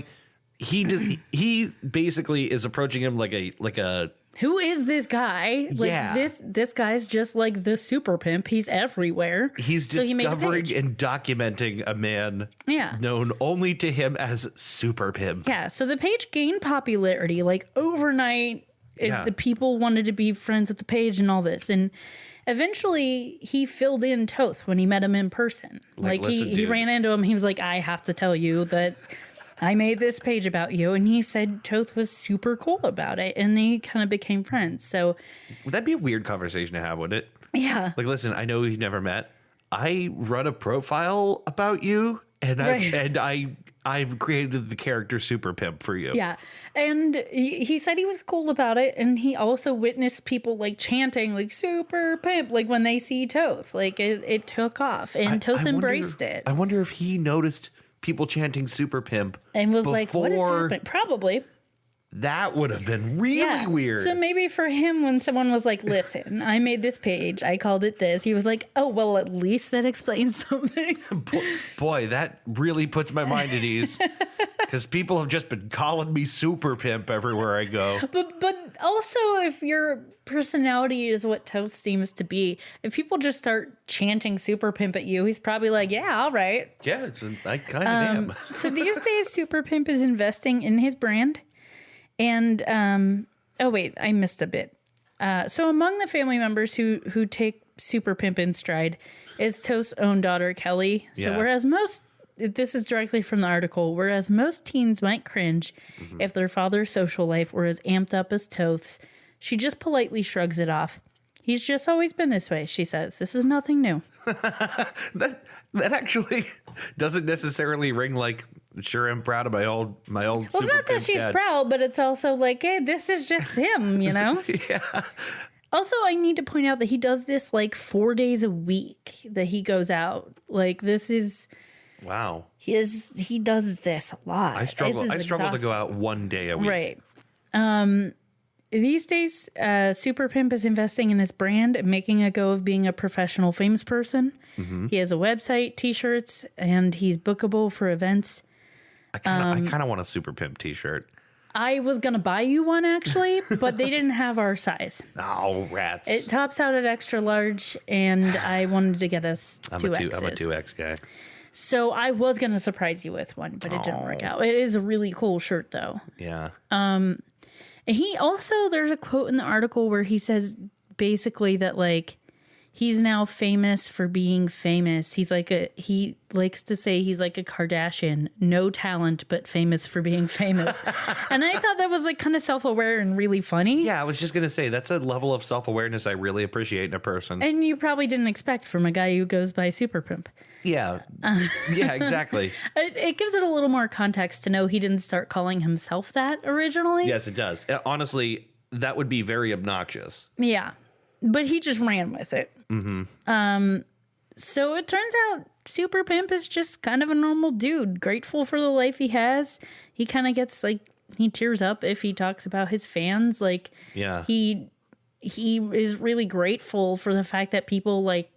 he basically is approaching him like a who is this guy? This guy's just like the super pimp. He's everywhere. He's discovering and documenting a man known only to him as Superpimp. Yeah, so the page gained popularity overnight. The people wanted to be friends with the page and all this. And eventually he filled in Toth when he met him in person. He ran into him. He was like, I have to tell you that I made this page about you. And he said Toth was super cool about it. And they kind of became friends. So would that be a weird conversation to have, wouldn't it? Yeah. Listen, I know we've never met. I run a profile about you and Right. I've created the character Superpimp for you. Yeah. And he said he was cool about it. And he also witnessed people like chanting like Superpimp, like when they see Toth. Like it took off and Toth embraced it. I wonder if he noticed people chanting Superpimp And was like, what is before. happening? Probably. That would have been really weird. So maybe for him, when someone was like, listen, I made this page, I called it this, he was like, oh, well, at least that explains something. Boy, that really puts my mind at ease. Because people have just been calling me Superpimp everywhere I go. But also, if your personality is what Toast seems to be, if people just start chanting Superpimp at you, he's probably like, yeah, all right. Yeah, I kind of am. So these days, Superpimp is investing in his brand. And, oh, wait, I missed a bit. So among the family members who take Superpimp in stride is Toast's own daughter, Kelly. So Yeah. whereas this is directly from the article, whereas most teens might cringe if their father's social life were as amped up as Toast's, she just politely shrugs it off. He's just always been this way, she says. This is nothing new. That actually doesn't necessarily ring like, sure, I'm proud of my old Well, it's not that Superpimp she's dad. proud, but it's also like, hey, this is just him, you know? Yeah. Also, I need to point out that he does this like 4 days a week that he goes out. Like this is Wow. he does this a lot. I struggle This is to go exhausting. out one day a week. Right. These days, Superpimp is investing in his brand and making a go of being a professional famous person. Mm-hmm. He has a website, t-shirts, and he's bookable for events. I kind of want a Superpimp t-shirt. I was going to buy you one actually, but they didn't have our size. Oh, rats. It tops out at extra large, and I wanted to get us I'm two a X's. 2X guy. So I was going to surprise you with one, but it didn't work out. It is a really cool shirt, though. Yeah. And he also, there's a quote in the article where he says basically that, like, he's now famous for being famous. He likes to say he's like a Kardashian, no talent, but famous for being famous. And I thought that was like kind of self-aware and really funny. Yeah, I was just going to say, that's a level of self-awareness I really appreciate in a person. And you probably didn't expect from a guy who goes by Superpimp. Yeah. Yeah, exactly. It gives it a little more context to know he didn't start calling himself that originally. Yes, it does. Honestly, that would be very obnoxious. Yeah. But he just ran with it. Mm-hmm. So it turns out Superpimp is just kind of a normal dude, grateful for the life he has. He kind of gets like, he tears up if he talks about his fans. Like, Yeah. he is really grateful for the fact that people like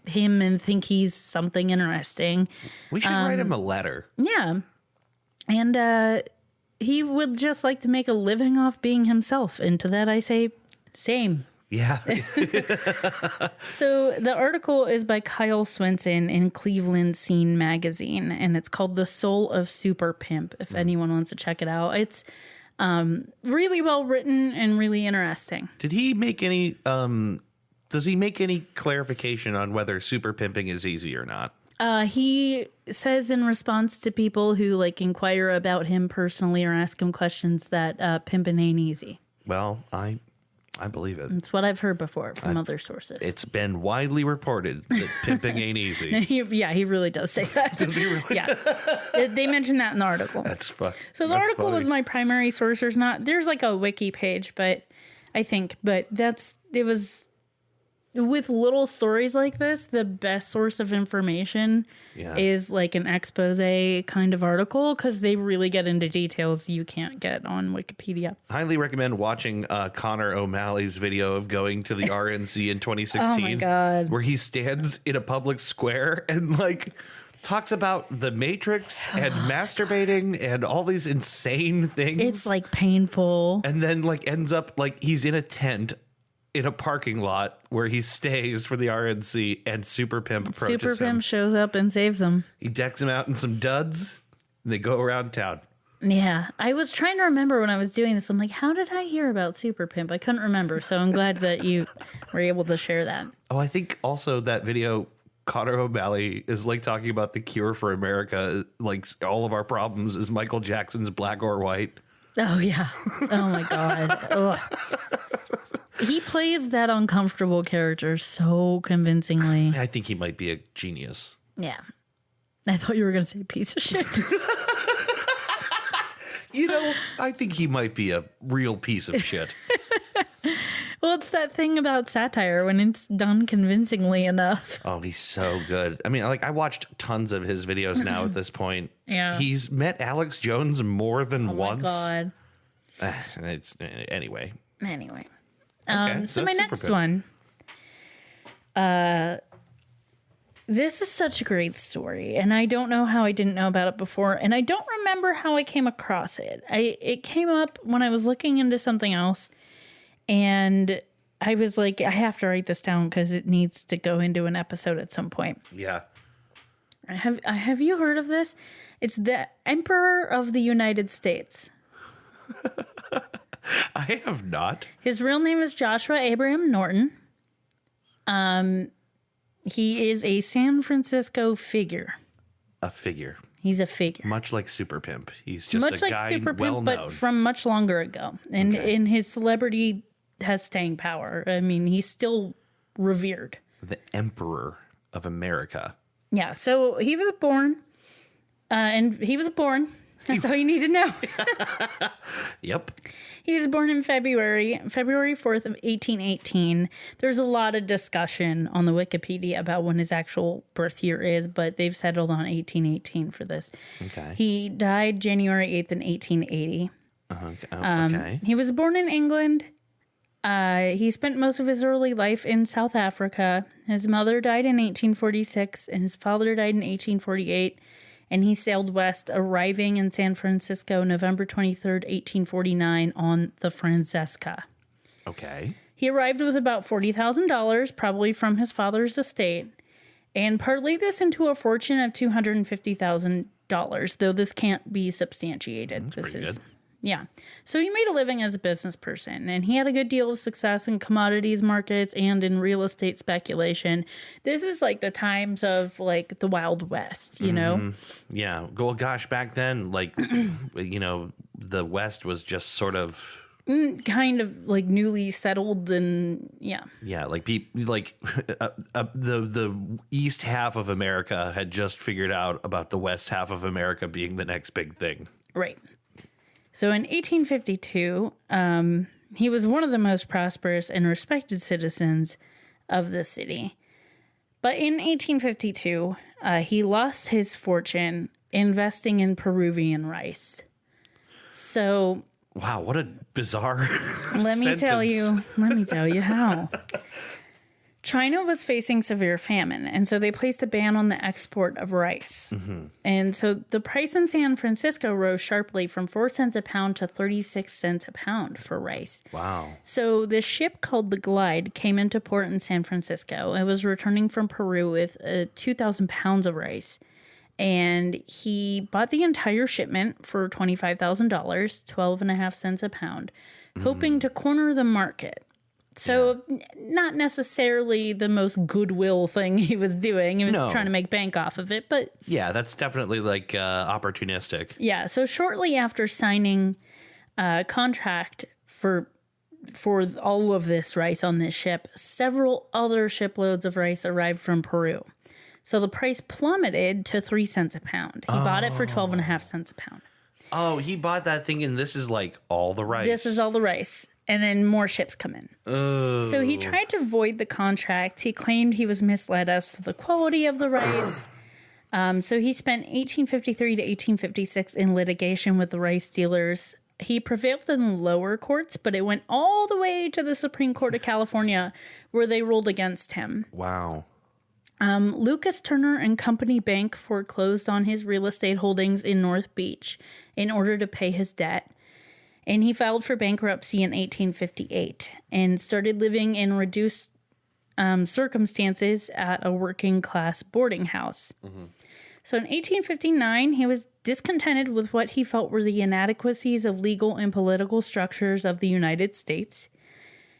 him and think he's something interesting. We should write him a letter. Yeah. And he would just like to make a living off being himself. And to that I say, same. Yeah. So the article is by Kyle Swenson in Cleveland Scene magazine, and it's called The Soul of Superpimp, if anyone wants to check it out. It's really well written and really interesting. Did he make any does he make any clarification on whether super pimping is easy or not? He says in response to people who like inquire about him personally or ask him questions that pimping ain't easy. Well, I believe it. It's what I've heard before from other sources. It's been widely reported that pimping ain't easy. He really does say that. Does he really? Yeah. They mentioned that in the article. That's fun. So the article was my primary source. There's like a wiki page, but it was with little stories like this, the best source of information is like an expose kind of article because they really get into details you can't get on Wikipedia. Highly recommend watching Connor O'Malley's video of going to the RNC in 2016. Oh my God. Where he stands in a public square and like talks about the Matrix and masturbating and all these insane things. It's like painful. And then like ends up like he's in a tent in a parking lot where he stays for the RNC, and Superpimp approaches him. Superpimp shows up and saves him. He decks him out in some duds, and they go around town. Yeah. I was trying to remember when I was doing this. I'm like, how did I hear about Superpimp? I couldn't remember. So I'm glad that you were able to share that. Oh, I think also that video, Connor O'Malley is like talking about the cure for America. Like all of our problems is Michael Jackson's Black or White. Oh, yeah. Oh, my God. Ugh. He plays that uncomfortable character so convincingly. I think he might be a genius. Yeah. I thought you were going to say piece of shit. I think he might be a real piece of shit. Well, it's that thing about satire when it's done convincingly enough. Oh, he's so good. I mean, I watched tons of his videos now at this point. Yeah. He's met Alex Jones more than once. Oh, my God. It's anyway. Anyway. Okay, so my next one. This is such a great story, and I don't know how I didn't know about it before, and I don't remember how I came across it. It came up when I was looking into something else, and I was like, I have to write this down because it needs to go into an episode at some point. Yeah. Have you heard of this? It's the Emperor of the United States. I have not. His real name is Joshua Abraham Norton. He is a San Francisco figure. A figure. He's a figure. Much like Superpimp. He's just Much a like guy Superpimp, well known. but from much longer ago. And his celebrity has staying power. I mean, he's still revered. The Emperor of America. Yeah, so he was born. That's all you need to know. Yep. He was born in February 4th of 1818. There's a lot of discussion on the Wikipedia about when his actual birth year is, but they've settled on 1818 for this. Okay. He died January 8th in 1880. Okay. He was born in England. He spent most of his early life in South Africa. His mother died in 1846, and his father died in 1848. And he sailed west, arriving in San Francisco November 23rd, 1849 on the Francesca. Okay. He arrived with about $40,000, probably from his father's estate, and parlayed this into a fortune of $250,000, though this can't be substantiated. That's pretty good. Yeah. So he made a living as a business person, and he had a good deal of success in commodities markets and in real estate speculation. This is like the times of like the Wild West, you know? Yeah. Well, gosh, back then, like, the West was just sort of kind of like newly settled, and yeah. Yeah, like the east half of America had just figured out about the west half of America being the next big thing. Right. So in 1852, he was one of the most prosperous and respected citizens of the city. But in 1852, he lost his fortune investing in Peruvian rice. So... Wow, what a bizarre Let me tell you how. China was facing severe famine, and so they placed a ban on the export of rice. Mm-hmm. And so the price in San Francisco rose sharply from 4 cents a pound to 36 cents a pound for rice. Wow. So this ship called the Glide came into port in San Francisco. It was returning from Peru with 2,000 pounds of rice. And he bought the entire shipment for $25,000, 12.5 cents a pound, hoping to corner the market. So not necessarily the most goodwill thing he was doing. He was trying to make bank off of it, but... Yeah, that's definitely like opportunistic. Yeah, so shortly after signing a contract for all of this rice on this ship, several other shiploads of rice arrived from Peru. So the price plummeted to 3 cents a pound. He bought it for 12.5 cents a pound. Oh, he bought that thing, and this is like all the rice. This is all the rice. And then more ships come in. Oh. So he tried to void the contract. He claimed he was misled as to the quality of the rice. So he spent 1853 to 1856 in litigation with the rice dealers. He prevailed in the lower courts, but it went all the way to the Supreme Court of California, where they ruled against him. Wow. Lucas Turner and Company Bank foreclosed on his real estate holdings in North Beach in order to pay his debt. And he filed for bankruptcy in 1858 and started living in reduced circumstances at a working class boarding house. Mm-hmm. So in 1859, he was discontented with what he felt were the inadequacies of legal and political structures of the United States.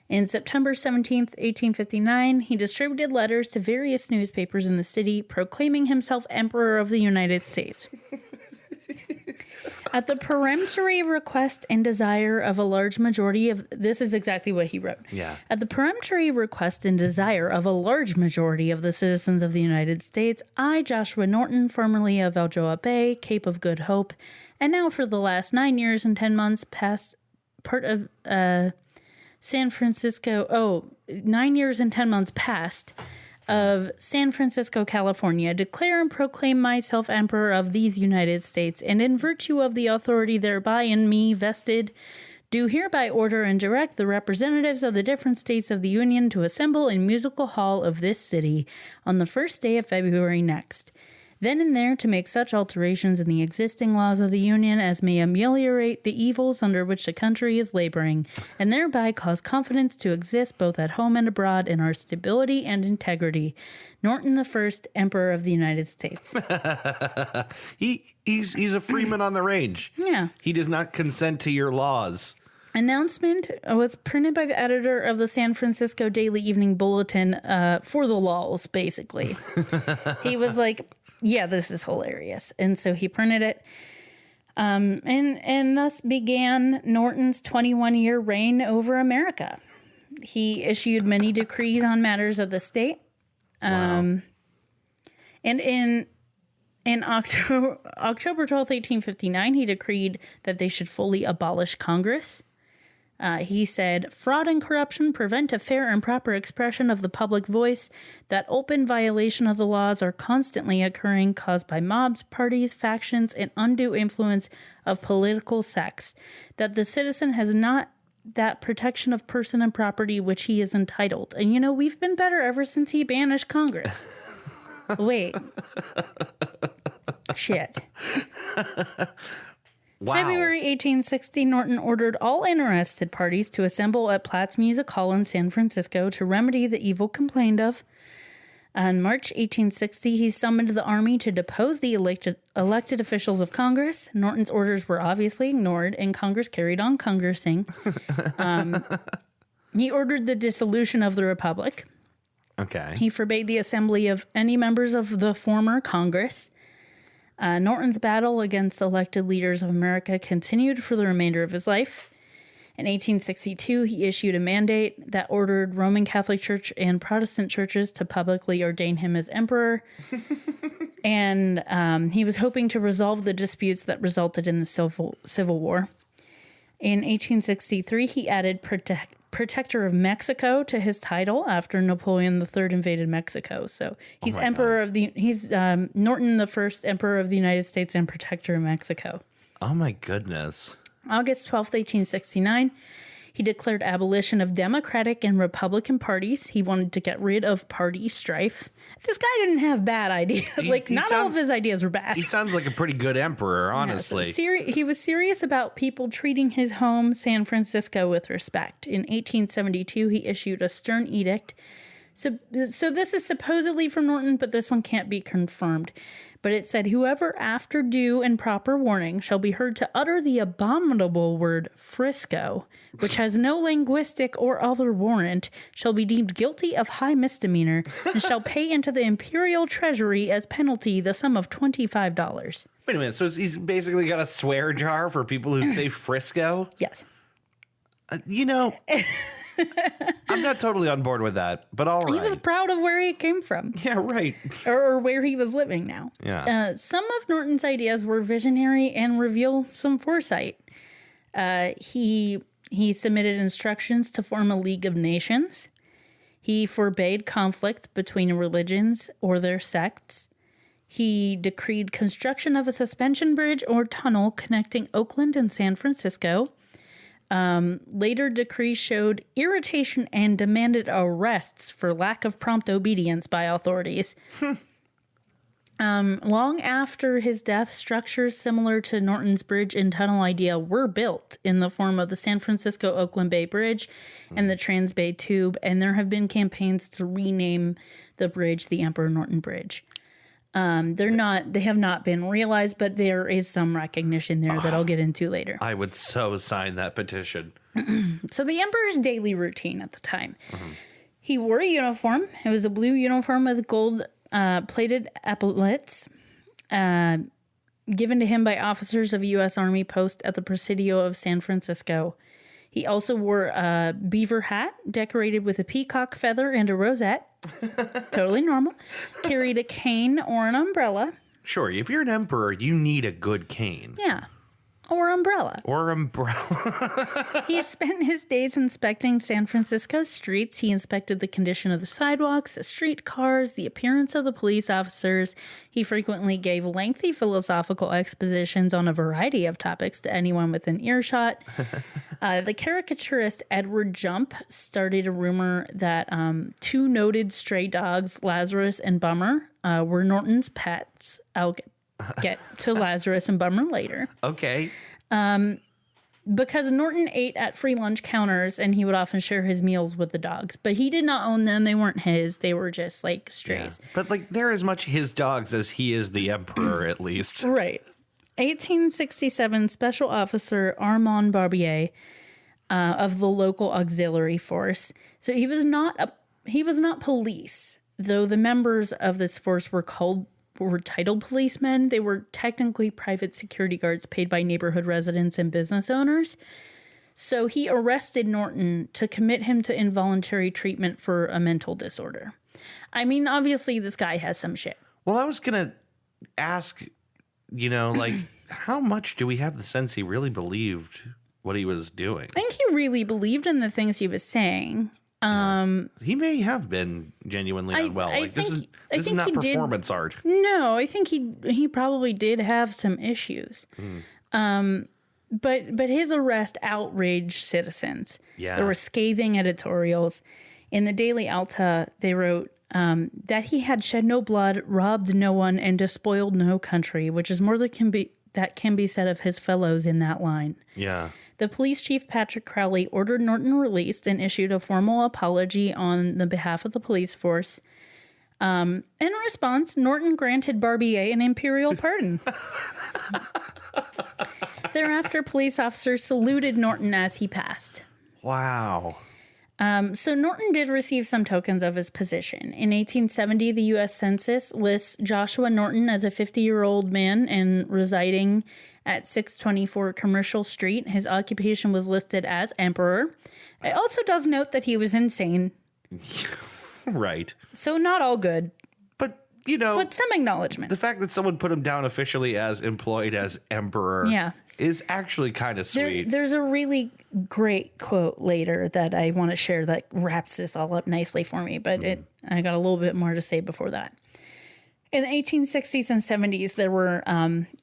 In September 17th, 1859, he distributed letters to various newspapers in the city proclaiming himself Emperor of the United States. At the peremptory request and desire of a large majority of... This is exactly what he wrote. Yeah. At the peremptory request and desire of a large majority of the citizens of the United States, I, Joshua Norton, formerly of Aljoa Bay, Cape of Good Hope, and now for the last 9 years and 10 months past part of San Francisco... 9 years and 10 months past... of San Francisco, California, declare and proclaim myself Emperor of these United States, and in virtue of the authority thereby in me vested, do hereby order and direct the representatives of the different states of the Union to assemble in musical hall of this city on the first day of February next. Then and there to make such alterations in the existing laws of the Union as may ameliorate the evils under which the country is laboring, and thereby cause confidence to exist both at home and abroad in our stability and integrity. Norton the First, Emperor of the United States. He's a freeman on the range. Yeah. He does not consent to your laws. Announcement was printed by the editor of the San Francisco Daily Evening Bulletin for the lulz, basically. He was like... yeah, this is hilarious. And so he printed it. And thus began Norton's 21-year reign over America. He issued many decrees on matters of the state. Wow. And in October 12th, 1859, he decreed that they should fully abolish Congress. He said, fraud and corruption prevent a fair and proper expression of the public voice, that open violation of the laws are constantly occurring, caused by mobs, parties, factions, and undue influence of political sects, that the citizen has not that protection of person and property which he is entitled. And, you know, we've been better ever since he banished Congress. Wait. Shit. Wow. February 1860, Norton ordered all interested parties to assemble at Platt's Music Hall in San Francisco to remedy the evil complained of. On March 1860, he summoned the army to depose the elected officials of Congress. Norton's orders were obviously ignored, and Congress carried on congressing. He ordered the dissolution of the Republic. Okay. He forbade the assembly of any members of the former Congress. Norton's battle against elected leaders of America continued for the remainder of his life. In 1862, he issued a mandate that ordered Roman Catholic Church and Protestant churches to publicly ordain him as emperor. And he was hoping to resolve the disputes that resulted in the Civil War. In 1863, he added Protector of Mexico to his title after Napoleon III invaded Mexico. So he's Norton the First, Emperor of the United States and Protector of Mexico. Oh my goodness. August 12th, 1869, he declared abolition of Democratic and Republican parties. He wanted to get rid of party strife. This guy didn't have bad ideas. All of his ideas were bad. He sounds like a pretty good emperor, honestly. Yeah, so he was serious about people treating his home, San Francisco, with respect. In 1872, he issued a stern edict. So this is supposedly from Norton, but this one can't be confirmed. But it said, whoever after due and proper warning shall be heard to utter the abominable word Frisco, which has no linguistic or other warrant, shall be deemed guilty of high misdemeanor and shall pay into the imperial treasury as penalty the sum of $25. Wait a minute. So he's basically got a swear jar for people who say Frisco? Yes. I'm not totally on board with that, but all right. He was proud of where he came from. Yeah, right. Or where he was living now. Yeah. Some of Norton's ideas were visionary and reveal some foresight. He submitted instructions to form a League of Nations. He forbade conflict between religions or their sects. He decreed construction of a suspension bridge or tunnel connecting Oakland and San Francisco. Later decrees showed irritation and demanded arrests for lack of prompt obedience by authorities. Long after his death, structures similar to Norton's bridge and tunnel idea were built in the form of the San Francisco-Oakland Bay Bridge and the Trans-Bay Tube, and there have been campaigns to rename the bridge the Emperor Norton Bridge. They have not been realized, but there is some recognition there that I'll get into later. I would so sign that petition. So the Emperor's daily routine at the time. He wore a uniform. It was a blue uniform with gold plated epaulets. given to him by officers of U.S. Army post at the Presidio of San Francisco. He also wore a beaver hat decorated with a peacock feather and a rosette. Totally normal. Carried a cane or an umbrella. Sure, if you're an emperor, you need a good cane. Yeah. Or umbrella. Or umbrella. He spent his days inspecting San Francisco's streets. He inspected the condition of the sidewalks, the streetcars, the appearance of the police officers. He frequently gave lengthy philosophical expositions on a variety of topics to anyone within earshot. The caricaturist Edward Jump started a rumor that two noted stray dogs, Lazarus and Bummer, were Norton's pets. I'll get to Lazarus and Bummer later. Okay. Because Norton ate at free lunch counters and he would often share his meals with the dogs. But he did not own them. They weren't his. They were just like strays. Yeah. But like they're as much his dogs as he is the emperor, at least. Right. 1867 Special Officer Armand Barbier of the local auxiliary force. So he was not police, though the members of this force were titled policemen. They were technically private security guards paid by neighborhood residents and business owners. So he arrested Norton to commit him to involuntary treatment for a mental disorder. I mean, obviously this guy has some shit. Well, I was going to ask, like, how much do we have the sense he really believed what he was doing? I think he really believed in the things he was saying. He may have been genuinely unwell. This is not performance art. No, I think he probably did have some issues. But his arrest outraged citizens. Yeah. There were scathing editorials. In the Daily Alta, they wrote that he had shed no blood, robbed no one, and despoiled no country, which is more that can be said of his fellows in that line. Yeah. The police chief, Patrick Crowley, ordered Norton released and issued a formal apology on the behalf of the police force. In response, Norton granted Barbier an imperial pardon. Thereafter, police officers saluted Norton as he passed. Wow. So Norton did receive some tokens of his position. In 1870, the U.S. Census lists Joshua Norton as a 50-year-old man and residing at 624 Commercial Street. His occupation was listed as emperor. It also does note that he was insane. Right. So not all good. But, But some acknowledgement. the fact that someone put him down officially as employed as emperor is actually kind of sweet. There's a really great quote later that I want to share that wraps this all up nicely for me, but I got a little bit more to say before that. In the 1860s and 70s, there were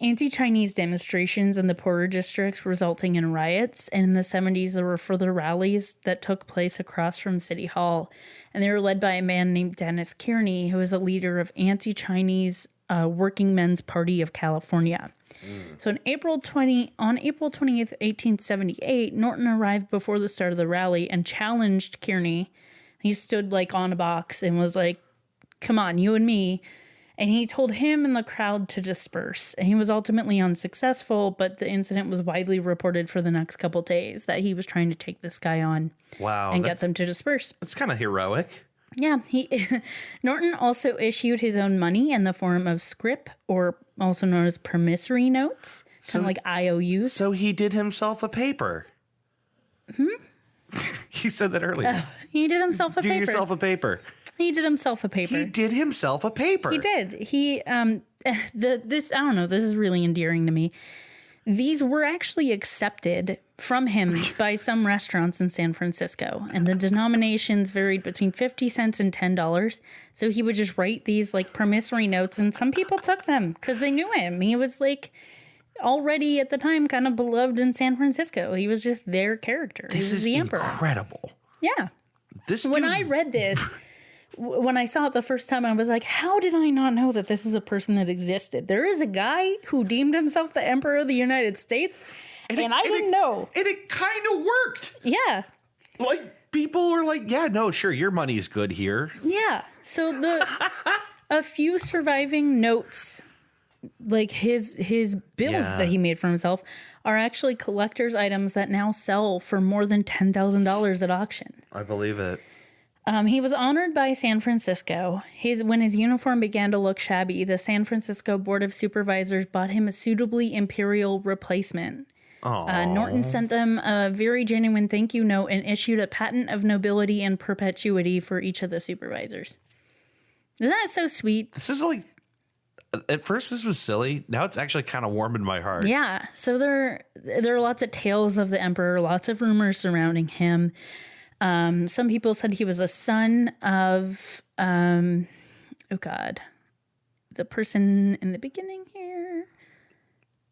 anti-Chinese demonstrations in the poorer districts resulting in riots. And in the 70s, there were further rallies that took place across from City Hall. And they were led by a man named Dennis Kearney, who was a leader of anti-Chinese Working Men's Party of California. So on April 20th, 1878, Norton arrived before the start of the rally and challenged Kearney. He stood on a box and was like, "Come on, you and me." And he told him and the crowd to disperse. And he was ultimately unsuccessful, but the incident was widely reported for the next couple days that he was trying to take this guy on. Wow. And get them to disperse. It's kind of heroic. Yeah. Norton also issued his own money in the form of scrip, or also known as promissory notes, kind of like IOUs. So he did himself a paper. You said that earlier. He did himself a paper. Do yourself a paper. He did himself a paper. He did himself a paper. He did. This, I don't know, this is really endearing to me. These were actually accepted from him by some restaurants in San Francisco, and the denominations varied between 50 cents and $10. So he would just write these promissory notes, and some people took them because they knew him. He was already at the time kind of beloved in San Francisco. He was just their character. He was the emperor. Incredible. Yeah. When I read this, when I saw it the first time, I was like, how did I not know that this is a person that existed? There is a guy who deemed himself the Emperor of the United States, and I didn't know. And it kind of worked. Yeah. People are yeah, no, sure, your money's good here. Yeah. So a few surviving notes, his bills that he made for himself, are actually collector's items that now sell for more than $10,000 at auction. I believe it. He was honored by San Francisco. When his uniform began to look shabby, the San Francisco Board of Supervisors bought him a suitably imperial replacement. Norton sent them a very genuine thank you note and issued a patent of nobility and perpetuity for each of the supervisors. Isn't that so sweet? This is like, at first this was silly. Now it's actually kind of warm in my heart. Yeah. So there are lots of tales of the emperor, lots of rumors surrounding him. Some people said he was a son of, the person in the beginning here.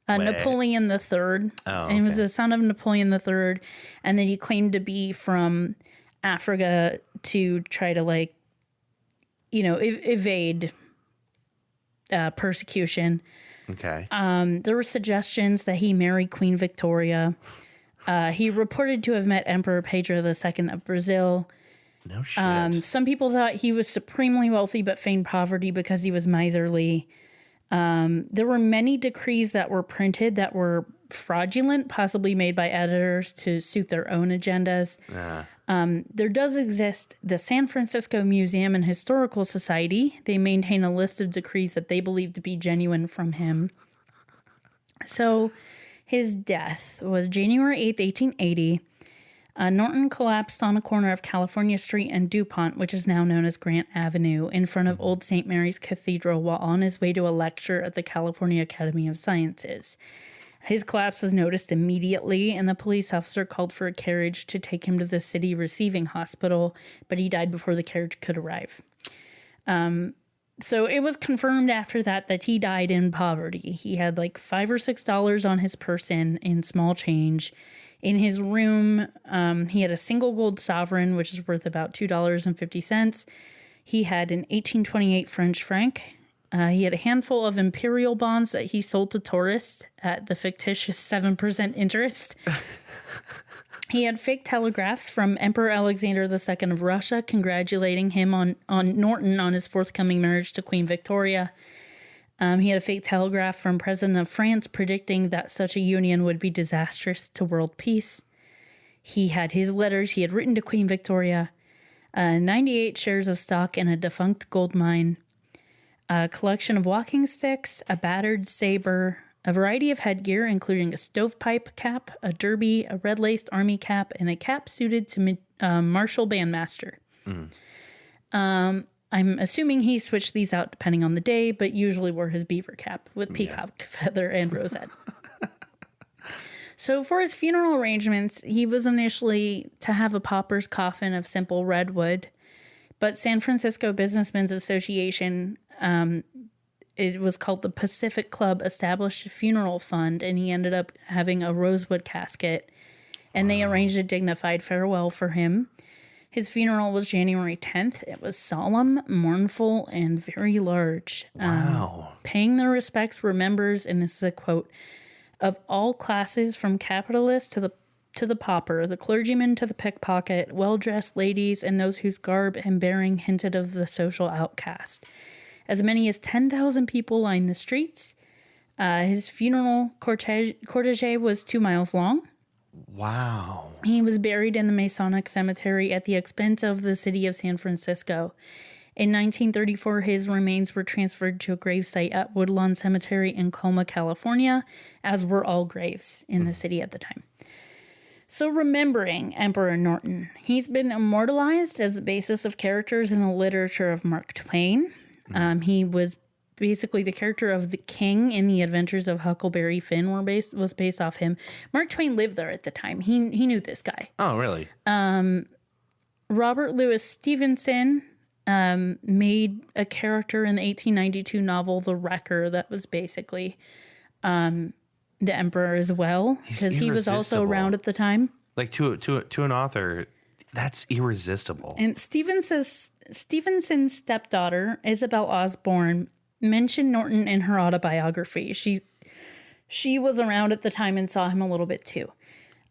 Napoleon III. Oh, and he was a son of Napoleon III. And then he claimed to be from Africa to try to evade persecution. Okay. There were suggestions that he marry Queen Victoria. He reported to have met Emperor Pedro II of Brazil. No shit. Some people thought he was supremely wealthy but feigned poverty because he was miserly. There were many decrees that were printed that were fraudulent, possibly made by editors to suit their own agendas. There does exist the San Francisco Museum and Historical Society. They maintain a list of decrees that they believe to be genuine from him. So his death was January 8th, 1880. Norton collapsed on a corner of California Street and DuPont, which is now known as Grant Avenue, in front of Old St. Mary's Cathedral while on his way to a lecture at the California Academy of Sciences. His collapse was noticed immediately, and the police officer called for a carriage to take him to the city receiving hospital, but he died before the carriage could arrive. So it was confirmed after that he died in poverty. He had like $5 or $6 on his person in small change. In his room, he had a single gold sovereign, which is worth about $2.50. He had an 1828 French franc. He had a handful of imperial bonds that he sold to tourists at the fictitious 7% interest. He had fake telegraphs from Emperor Alexander II of Russia congratulating him on Norton on his forthcoming marriage to Queen Victoria. He had a fake telegraph from President of France predicting that such a union would be disastrous to world peace. He had his letters he had written to Queen Victoria, 98 shares of stock in a defunct gold mine, a collection of walking sticks, a battered saber, a variety of headgear, including a stovepipe cap, a derby, a red-laced army cap, and a cap suited to martial bandmaster. I'm assuming he switched these out depending on the day, but usually wore his beaver cap with peacock feather and rosette. So for his funeral arrangements, he was initially to have a pauper's coffin of simple redwood, but San Francisco Businessmen's Association, it was called the Pacific Club, established a funeral fund, and he ended up having a rosewood casket, and they arranged a dignified farewell for him. His funeral was January 10th. It was solemn, mournful, and very large. Wow. Paying their respects were members, and this is a quote, of all classes from capitalist to the pauper, the clergyman to the pickpocket, well-dressed ladies, and those whose garb and bearing hinted of the social outcast. As many as 10,000 people lined the streets. His funeral cortege was 2 miles long. Wow. He was buried in the Masonic Cemetery at the expense of the city of San Francisco. In 1934, his remains were transferred to a gravesite at Woodlawn Cemetery in Colma, California, as were all graves in the city at the time. So remembering Emperor Norton, he's been immortalized as the basis of characters in the literature of Mark Twain. He was basically the character of the king in the Adventures of Huckleberry Finn was based off him. Mark Twain lived there at the time. He knew this guy. Oh, really? Robert Louis Stevenson made a character in the 1892 novel The Wrecker that was basically the emperor as well, because he was also around at the time. Like to an author, that's irresistible. And Stevenson's stepdaughter, Isabel Osborne, mentioned Norton in her autobiography. She was around at the time and saw him a little bit too.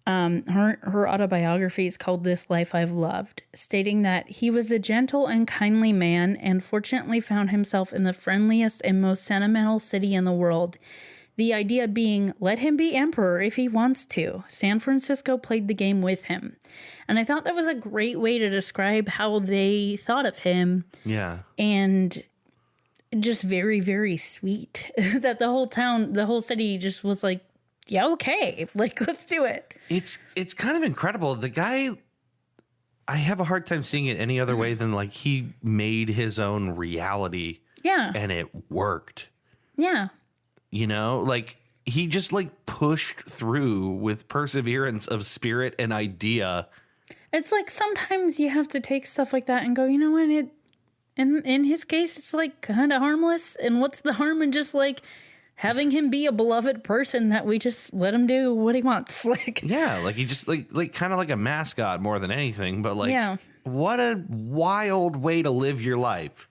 Her autobiography is called This Life I've Loved, stating that he was a gentle and kindly man and fortunately found himself in the friendliest and most sentimental city in the world. The idea being, let him be emperor if he wants to. San Francisco played the game with him. And I thought that was a great way to describe how they thought of him. Yeah. And just very, very sweet that the whole city just was like, yeah, okay, like, let's do it. It's kind of incredible. The guy, I have a hard time seeing it any other way than like he made his own reality. Yeah. And it worked. Yeah. You know, like he just like pushed through with perseverance of spirit and idea. It's like sometimes you have to take stuff like that and go, you know what, in his case, it's like kind of harmless. And what's the harm in just like having him be a beloved person that we just let him do what he wants? Like, yeah, like he just like kind of like a mascot more than anything. But like, yeah. What a wild way to live your life.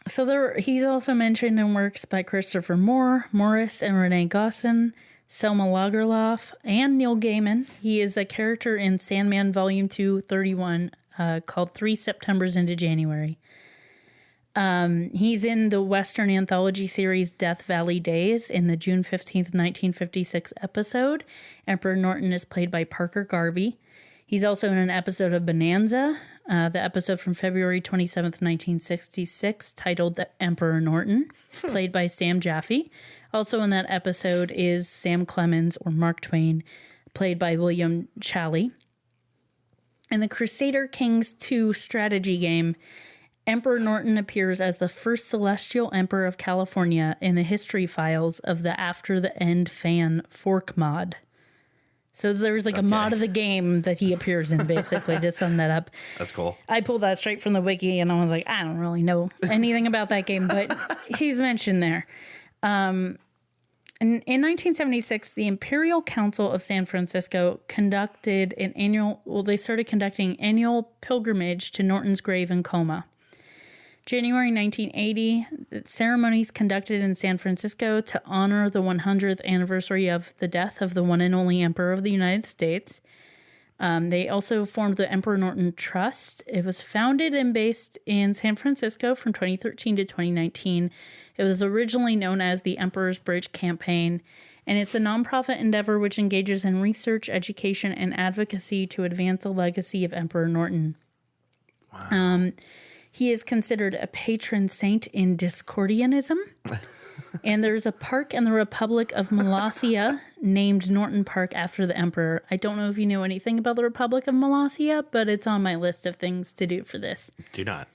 So he's also mentioned in works by Christopher Morris, and Renee Gosson, Selma Lagerlof, and Neil Gaiman. He is a character in Sandman Volume 2, 31, called 3 Septembers into January. He's in the Western anthology series Death Valley Days in the June 15th, 1956 episode. Emperor Norton is played by Parker Garvey. He's also in an episode of Bonanza, the episode from February 27th, 1966, titled The Emperor Norton, played by Sam Jaffe. Also in that episode is Sam Clemens, or Mark Twain, played by William Challey. In the Crusader Kings 2 strategy game, Emperor Norton appears as the first celestial emperor of California in the history files of the After the End fan fork mod. So there's like a mod of the game that he appears in, basically, to sum that up. That's cool. I pulled that straight from the wiki, and I was like, I don't really know anything about that game, but he's mentioned there. In 1976, the Imperial Council of San Francisco conducted they started conducting annual pilgrimage to Norton's grave in Coma. January 1980, ceremonies conducted in San Francisco to honor the 100th anniversary of the death of the one and only Emperor of the United States. They also formed the Emperor Norton Trust. It was founded and based in San Francisco from 2013 to 2019. It was originally known as the Emperor's Bridge Campaign, and it's a nonprofit endeavor which engages in research, education, and advocacy to advance the legacy of Emperor Norton. Wow. He is considered a patron saint in Discordianism. And there's a park in the Republic of Molossia named Norton Park after the emperor. I don't know if you know anything about the Republic of Molossia, but it's on my list of things to do for this. Do not.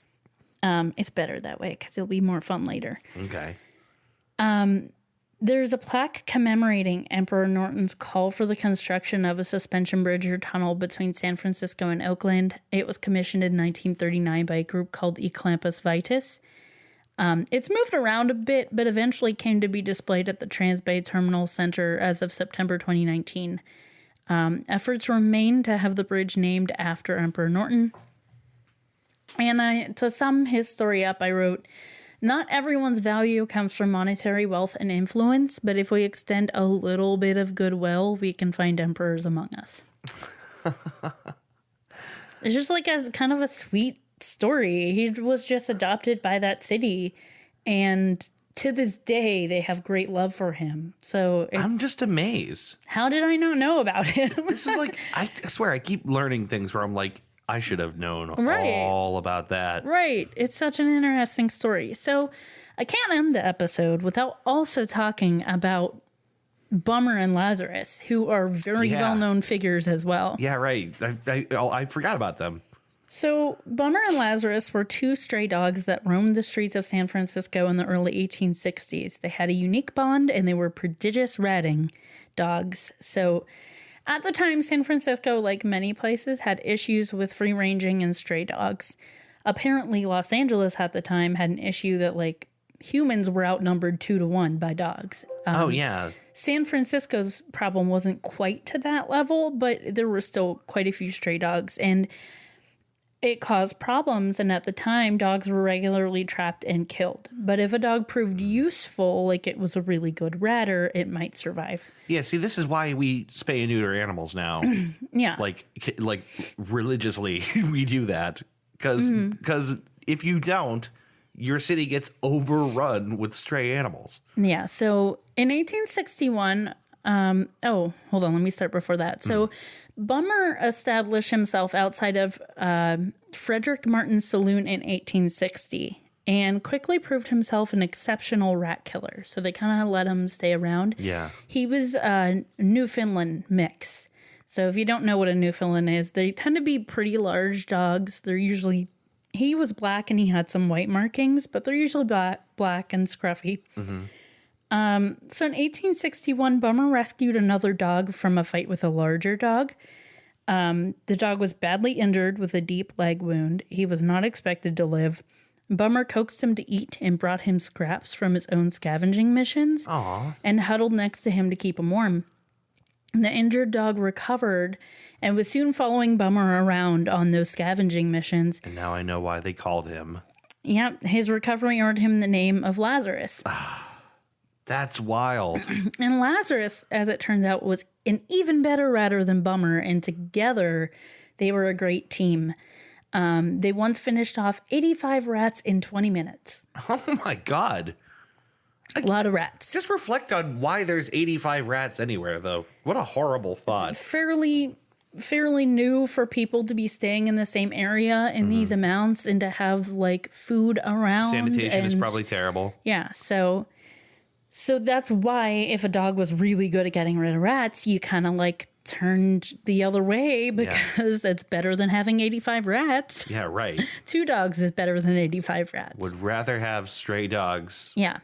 It's better that way because it'll be more fun later. Okay. There's a plaque commemorating Emperor Norton's call for the construction of a suspension bridge or tunnel between San Francisco and Oakland. It was commissioned in 1939 by a group called Eclampus Vitus. It's moved around a bit, but eventually came to be displayed at the Transbay Terminal Center as of September 2019. Efforts remain to have the bridge named after Emperor Norton. And to sum his story up, I wrote, not everyone's value comes from monetary wealth and influence, but if we extend a little bit of goodwill, we can find emperors among us. It's just like as kind of a sweet story. He was just adopted by that city, and to this day, they have great love for him. So I'm just amazed. How did I not know about him? This is like, I swear, I keep learning things where I'm like, I should have known all about that. Right. It's such an interesting story. So I can't end the episode without also talking about Bummer and Lazarus, who are very well-known figures as well. Yeah, right. I forgot about them. So Bummer and Lazarus were two stray dogs that roamed the streets of San Francisco in the early 1860s. They had a unique bond, and they were prodigious ratting dogs. So at the time, San Francisco, like many places, had issues with free-ranging and stray dogs. Apparently, Los Angeles at the time had an issue that, like, humans were outnumbered 2-1 by dogs. San Francisco's problem wasn't quite to that level, but there were still quite a few stray dogs, and it caused problems, and at the time, dogs were regularly trapped and killed. But if a dog proved useful, like it was a really good ratter, it might survive. Yeah, see, this is why we spay and neuter animals now. Yeah. Like religiously, we do that. Because if you don't, your city gets overrun with stray animals. Yeah. So in 1861, hold on, let me start before that. So Bummer established himself outside of Frederick Martin's saloon in 1860 and quickly proved himself an exceptional rat killer. So they kind of let him stay around. Yeah. He was a Newfoundland mix. So if you don't know what a Newfoundland is, they tend to be pretty large dogs. They're usually, he was black and he had some white markings, but they're usually black and scruffy. Mm-hmm. So in 1861, Bummer rescued another dog from a fight with a larger dog. The dog was badly injured with a deep leg wound. He was not expected to live. Bummer coaxed him to eat and brought him scraps from his own scavenging missions. Aww. And huddled next to him to keep him warm. The injured dog recovered and was soon following Bummer around on those scavenging missions. And now I know why they called him. Yep, his recovery earned him the name of Lazarus. That's wild. And Lazarus, as it turns out, was an even better ratter than Bummer, and together they were a great team. They once finished off 85 rats in 20 minutes. Oh my God. A lot of rats. Just reflect on why there's 85 rats anywhere, though. What a horrible thought. It's fairly new for people to be staying in the same area in these amounts and to have like food around. Sanitation is probably terrible. Yeah, so that's why if a dog was really good at getting rid of rats, you kind of like turned the other way because it's better than having 85 rats. Yeah, right. 2 dogs is better than 85 rats. Would rather have stray dogs Yeah.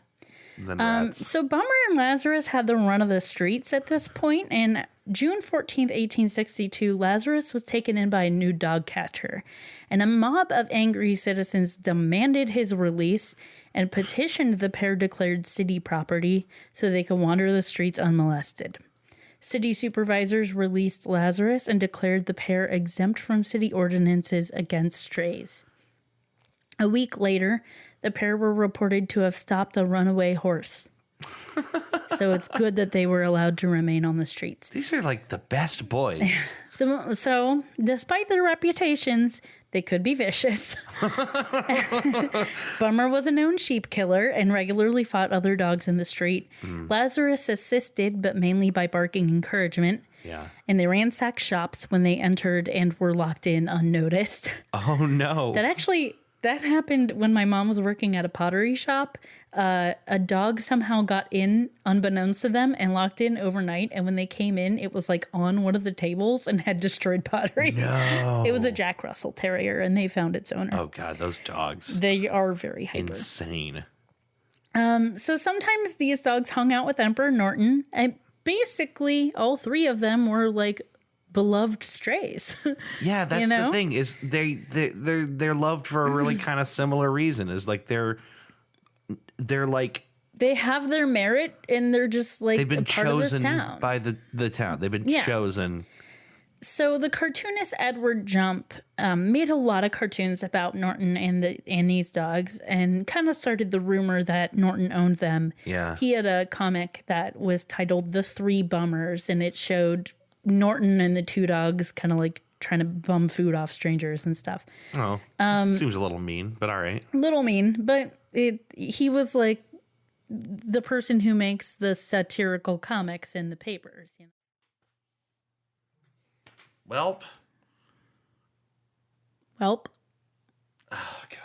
than rats. So Bummer and Lazarus had the run of the streets at this point, and June 14th, 1862, Lazarus was taken in by a new dog catcher, and a mob of angry citizens demanded his release and petitioned the pair declared city property so they could wander the streets unmolested. City supervisors released Lazarus and declared the pair exempt from city ordinances against strays. A week later, the pair were reported to have stopped a runaway horse. So it's good that they were allowed to remain on the streets. These are like the best boys. So despite their reputations, they could be vicious. Bummer was a known sheep killer and regularly fought other dogs in the street. Lazarus assisted, but mainly by barking encouragement. Yeah. And they ransacked shops when they entered and were locked in unnoticed. Oh, no. That happened when my mom was working at a pottery shop. A dog somehow got in unbeknownst to them and locked in overnight. And when they came in, it was like on one of the tables and had destroyed pottery. No. It was a Jack Russell Terrier and they found its owner. Oh, God, those dogs. They are very hyper. Insane. So sometimes these dogs hung out with Emperor Norton. And basically, all 3 of them were like beloved strays. Yeah, that's the thing is they're loved for a really kind of similar reason. Is like they're like they have their merit and they're just like they've been a part of this chosen town. by the town. They've been chosen. So the cartoonist Edward Jump made a lot of cartoons about Norton and these dogs and kind of started the rumor that Norton owned them. Yeah. He had a comic that was titled The 3 Bummers, and it showed Norton and the 2 dogs kind of like trying to bum food off strangers and stuff. Oh, seems a little mean, but all right. Little mean, but he was like the person who makes the satirical comics in the papers. You know? Welp. Welp. Oh, God.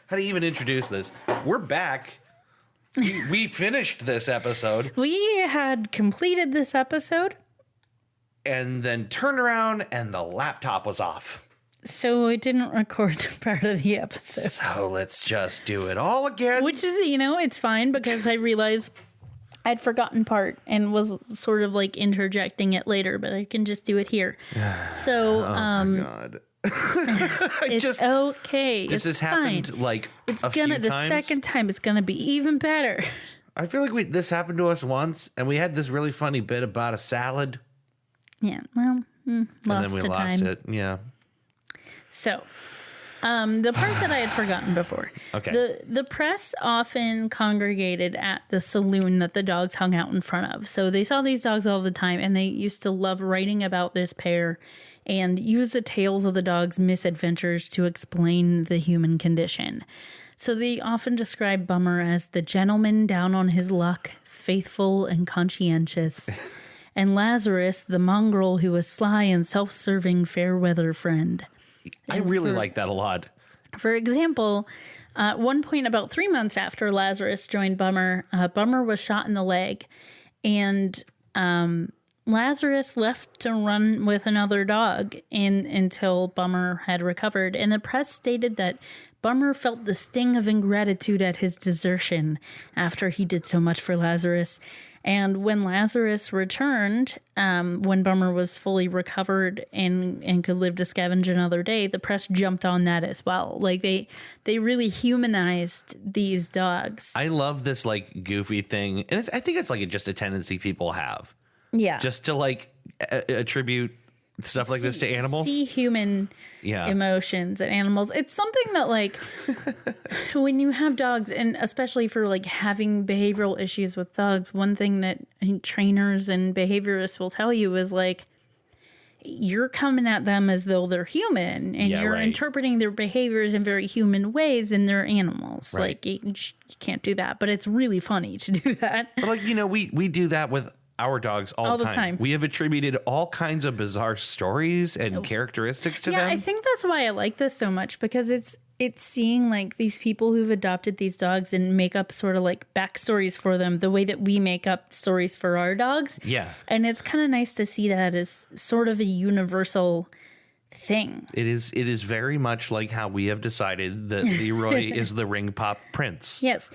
How do you even introduce this? We're back. We finished this episode. We had completed this episode. And then turned around and the laptop was off. So it didn't record part of the episode. So let's just do it all again. Which is, it's fine because I realized I'd forgotten part and was sort of like interjecting it later, but I can just do it here. So, my God. It's okay. This has happened like a few times. The second time it's gonna be even better. I feel like this happened to us once, and we had this really funny bit about a salad. Yeah, well, and then we lost it. Yeah. So, the part that I had forgotten before. Okay. The press often congregated at the saloon that the dogs hung out in front of. So they saw these dogs all the time, and they used to love writing about this pair and use the tales of the dogs' misadventures to explain the human condition. So they often describe Bummer as the gentleman down on his luck, faithful and conscientious, and Lazarus, the mongrel who was sly and self-serving fair weather friend. I really like that a lot. For example, at one point about 3 months after Lazarus joined Bummer, Bummer was shot in the leg, and Lazarus left to run with another dog until Bummer had recovered. And the press stated that Bummer felt the sting of ingratitude at his desertion after he did so much for Lazarus. And when Lazarus returned, when Bummer was fully recovered and could live to scavenge another day, the press jumped on that as well. Like they really humanized these dogs. I love this like goofy thing. And I think it's like just a tendency people have. Yeah. Just to like attribute stuff like this to animals. See human emotions in animals. It's something that like when you have dogs, and especially for like having behavioral issues with dogs, one thing that trainers and behaviorists will tell you is like, you're coming at them as though they're human, and you're interpreting their behaviors in very human ways, and they're animals. Right. Like you can't do that, but it's really funny to do that. But like, we do that with our dogs all the time. We have attributed all kinds of bizarre stories and characteristics to them. I think that's why I like this so much, because it's seeing like these people who've adopted these dogs and make up sort of like backstories for them the way that we make up stories for our dogs. Yeah. And it's kind of nice to see that as sort of a universal thing. It is very much like how we have decided that Leroy is the ring pop prince. Yes.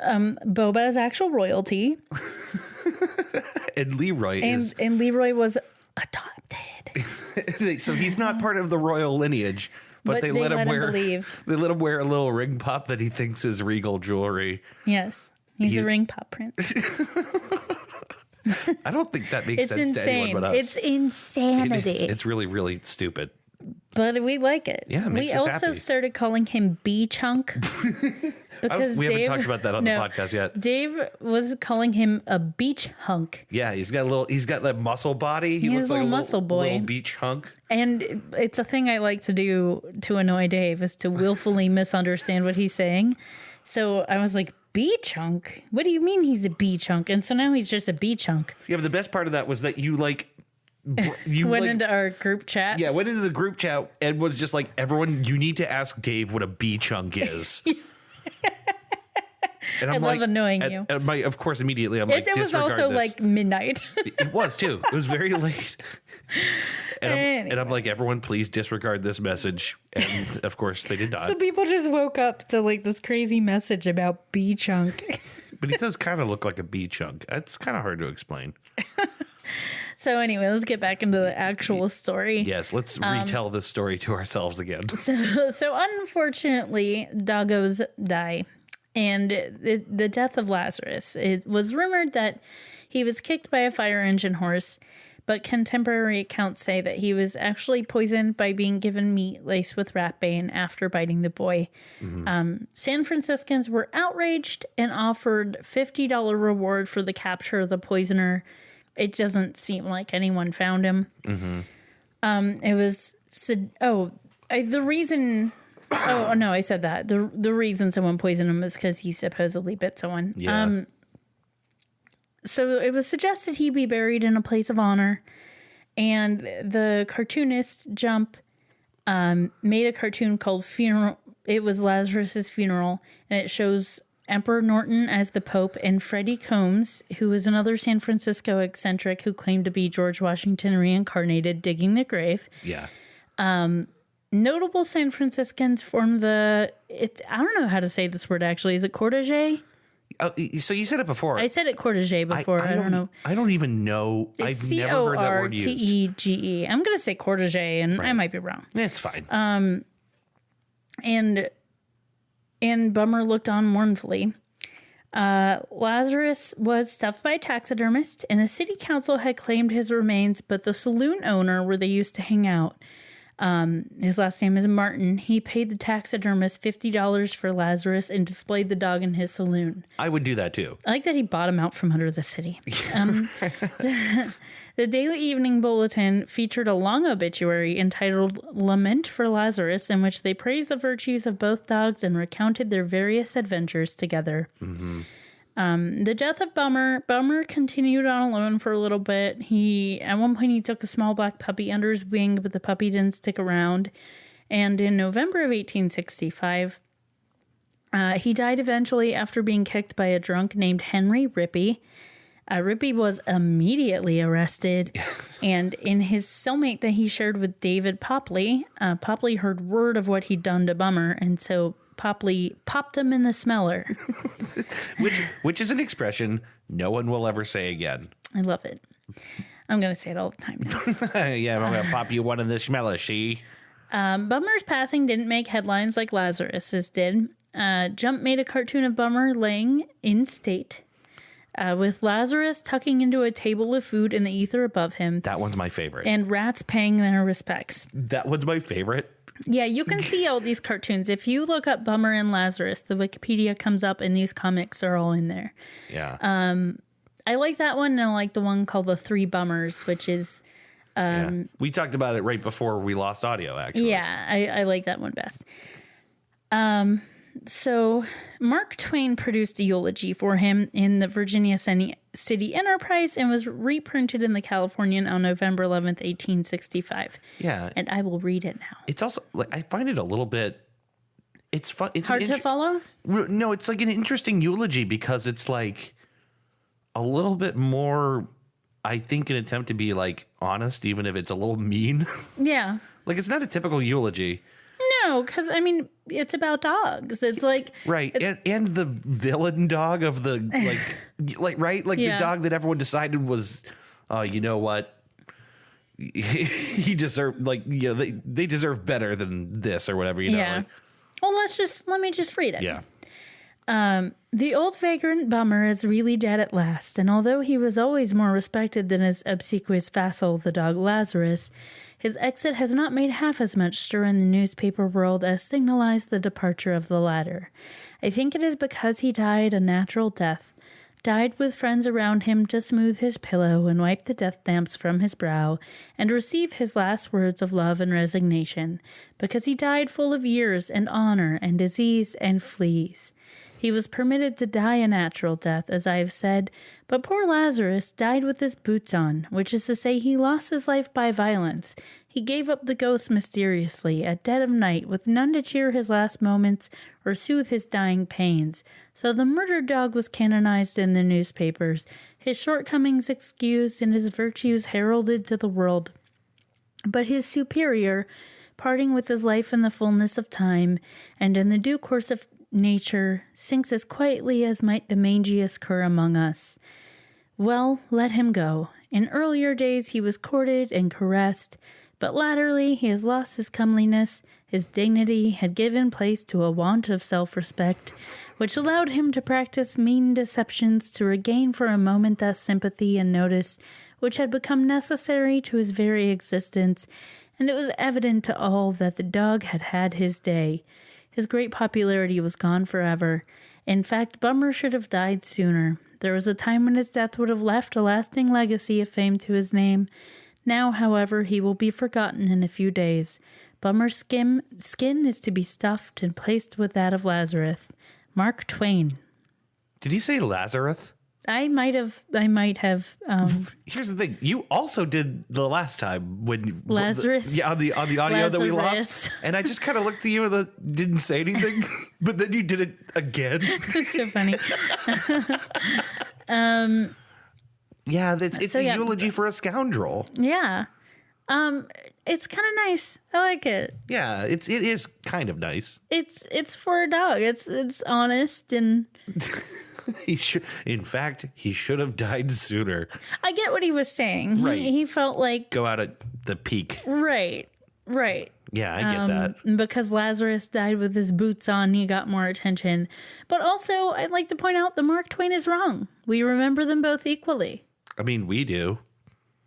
Boba is actual royalty. And Leroy is... And Leroy was adopted. So he's not part of the royal lineage, but they let him wear a little ring pop that he thinks is regal jewelry. Yes. He's a ring pop prince. I don't think that makes sense to anyone but us. It's insanity. It's really, really stupid. But we like it. Yeah, it makes us also happy. Started calling him B-Chunk. Because we haven't talked about that on the podcast yet. Dave was calling him a beach hunk. Yeah, he's got that muscle body. He looks like a muscle boy. Little beach hunk. And it's a thing I like to do to annoy Dave, is to willfully misunderstand what he's saying. So I was like, B-Chunk? What do you mean he's a B-Chunk? And so now he's just a B-Chunk. Yeah, but the best part of that was that you went into our group chat. Yeah, went into the group chat and was just like, everyone, you need to ask Dave what a B-Chunk is. And I love annoying you. And of course, immediately I'm like, it was also this. like midnight. It was too. It was very late. And I'm like, everyone, please disregard this message. And of course, they did not. So people just woke up to like this crazy message about B-Chunk. But he does kind of look like a B-Chunk. It's kind of hard to explain. So anyway, let's get back into the actual story. Yes, let's retell this story to ourselves again. So unfortunately, doggos die. And the death of Lazarus, it was rumored that he was kicked by a fire engine horse, but contemporary accounts say that he was actually poisoned by being given meat laced with rat bane after biting the boy. Mm-hmm. San Franciscans were outraged and offered $50 reward for the capture of the poisoner. It doesn't seem like anyone found him. Mm-hmm. It was... the reason... Oh, no, I said that. The reason someone poisoned him is because he supposedly bit someone. Yeah. So it was suggested he be buried in a place of honor. And the cartoonist Jump made a cartoon called Funeral. It was Lazarus's funeral. And it shows Emperor Norton as the Pope and Freddie Combs, who was another San Francisco eccentric who claimed to be George Washington reincarnated, digging the grave. Yeah. Notable San Franciscans formed I don't know how to say this word actually. Is it cortege? Oh, so you said it before. I said it cortege before. I don't know. I don't even know. It's I've never heard that word used. Cortege. I'm going to say cortege, and I might be wrong. It's fine. And Bummer looked on mournfully. Lazarus was stuffed by a taxidermist, and the city council had claimed his remains, but the saloon owner where they used to hang out, his last name is Martin. He paid the taxidermist $50 for Lazarus and displayed the dog in his saloon. I would do that too. I like that he bought him out from under the city. The Daily Evening Bulletin featured a long obituary entitled Lament for Lazarus, in which they praised the virtues of both dogs and recounted their various adventures together. Mm-hmm. The death of Bummer continued on alone for a little bit. At one point, he took a small black puppy under his wing, but the puppy didn't stick around. And in November of 1865, he died eventually after being kicked by a drunk named Henry Rippey. Rippey was immediately arrested, and in his cellmate that he shared with David Popley, Popley heard word of what he'd done to Bummer, and so Popley popped him in the smeller. which is an expression no one will ever say again. I love it. I'm going to say it all the time now. Yeah, I'm going to pop you one in the smeller, she. Bummer's passing didn't make headlines like Lazarus's did. Jump made a cartoon of Bummer laying in state, with Lazarus tucking into a table of food in the ether above him. That one's my favorite. And rats paying their respects. That one's my favorite. Yeah, you can see all these cartoons. If you look up Bummer and Lazarus, the Wikipedia comes up and these comics are all in there. Yeah. I like that one, and I like the one called The Three Bummers, which is... yeah. We talked about it right before we lost audio, actually. Yeah, I like that one best. So Mark Twain produced a eulogy for him in the Virginia City Enterprise and was reprinted in the Californian on November 11th, 1865. Yeah. And I will read it now. It's also, like, I find it a little bit, it's fun. It's hard to follow? No, it's like an interesting eulogy because it's like a little bit more, I think, an attempt to be like honest, even if it's a little mean. Yeah. Like, it's not a typical eulogy. No, because, I mean, it's about dogs. It's like... Right. And the villain dog of the, right? Like, yeah. The dog that everyone decided was, you know what? He deserved, like, you know, they deserve better than this or whatever, you know? Yeah. Like, well, let me just read it. yeah. The old vagrant Bummer is really dead at last, and although he was always more respected than his obsequious vassal, the dog Lazarus, his exit has not made half as much stir in the newspaper world as signalized the departure of the latter. I think it is because he died a natural death, died with friends around him to smooth his pillow and wipe the death damps from his brow, and receive his last words of love and resignation, because he died full of years and honor and disease and fleas. He was permitted to die a natural death, as I have said, but poor Lazarus died with his boots on, which is to say he lost his life by violence. He gave up the ghost mysteriously, at dead of night, with none to cheer his last moments or soothe his dying pains. So the murdered dog was canonized in the newspapers, his shortcomings excused and his virtues heralded to the world. But his superior, parting with his life in the fullness of time, and in the due course of nature, sinks as quietly as might the mangiest cur among us. Well, let him go. In earlier days he was courted and caressed, but latterly he has lost his comeliness, his dignity had given place to a want of self-respect, which allowed him to practice mean deceptions to regain for a moment that sympathy and notice which had become necessary to his very existence, and it was evident to all that the dog had had his day. His great popularity was gone forever. In fact, Bummer should have died sooner. There was a time when his death would have left a lasting legacy of fame to his name. Now, however, he will be forgotten in a few days. Bummer's skin is to be stuffed and placed with that of Lazarus. Mark Twain. Did you say Lazarus? I might have. Here's the thing: you also did the last time when Lazarus. On the audio Lazarus. that we lost, and I just kind of looked at you and didn't say anything, but then you did it again. It's so funny. Yeah, it's a eulogy for a scoundrel. Yeah, it's kind of nice. I like it. Yeah, it is kind of nice. It's for a dog. It's honest and. He should have died sooner. I get what he was saying. Right. He felt like go out at the peak. Right. Yeah, I get that. Because Lazarus died with his boots on, he got more attention. But also, I'd like to point out that Mark Twain is wrong. We remember them both equally. I mean, we do.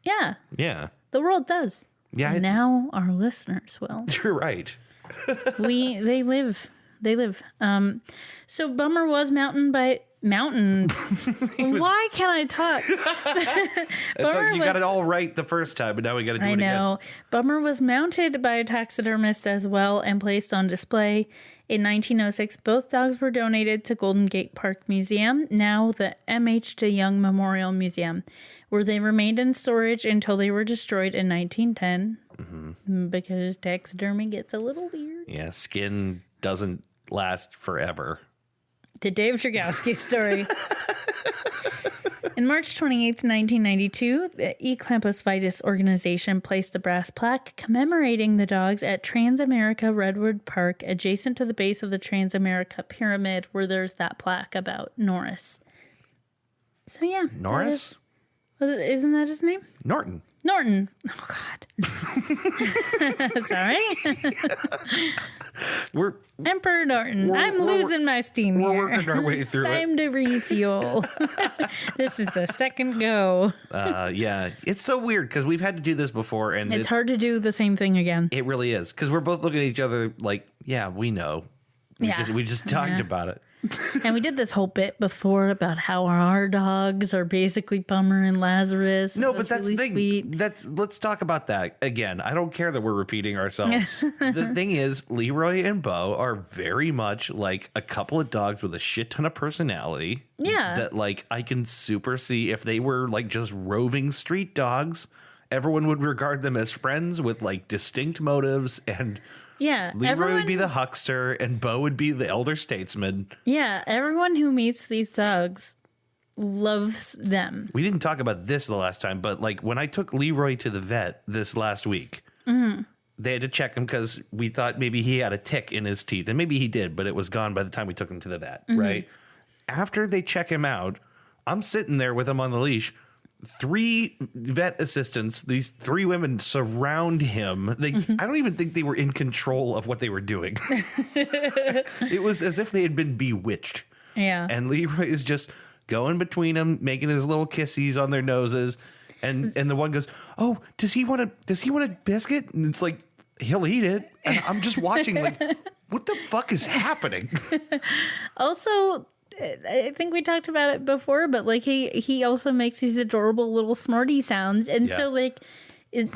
Yeah. Yeah. The world does. Yeah. Now our listeners will. You're right. They live. So Bummer was Mountain. Why can't I talk? It's like you got it all right the first time, but now we got to do it again. I know. Bummer was mounted by a taxidermist as well and placed on display. In 1906, both dogs were donated to Golden Gate Park Museum, now the M.H. DeYoung Memorial Museum, where they remained in storage until they were destroyed in 1910, because taxidermy gets a little weird. Yeah, skin doesn't last forever. The Dave Dragowski story. In March 28th, 1992, the Eclampus Vitus organization placed a brass plaque commemorating the dogs at Transamerica Redwood Park, adjacent to the base of the Transamerica Pyramid, where there's that plaque about Norris. So, yeah. Norris? Isn't that his name? Norton. Oh, God. Sorry. We're Emperor Norton. I'm losing my steam here. We're working our way through it. Time to refuel. This is the second go. Yeah. It's so weird because we've had to do this before. And it's hard to do the same thing again. It really is. Because we're both looking at each other like, yeah, we know. We just talked about it. And we did this whole bit before about how our dogs are basically Bummer and Lazarus. No, but that's really the thing. Let's talk about that again. I don't care that we're repeating ourselves. The thing is, Leroy and Bo are very much like a couple of dogs with a shit ton of personality. Yeah. That like I can super see if they were like just roving street dogs, everyone would regard them as friends with like distinct motives, and Leroy would be the huckster and Bo would be the elder statesman. Yeah, everyone who meets these dogs loves them. We didn't talk about this the last time, but like when I took Leroy to the vet this last week, they had to check him because we thought maybe he had a tick in his teeth, and maybe he did, but it was gone by the time we took him to the vet, right? After they check him out, I'm sitting there with him on the leash. 3 vet assistants, these 3 women surround him. I don't even think they were in control of what they were doing. It was as if they had been bewitched. Yeah. And Leroy is just going between them, making his little kissies on their noses. And the one goes, "Oh, does he want a biscuit?" And it's like, he'll eat it. And I'm just watching like, what the fuck is happening? Also, I think we talked about it before, but like he also makes these adorable little snorty sounds, and so like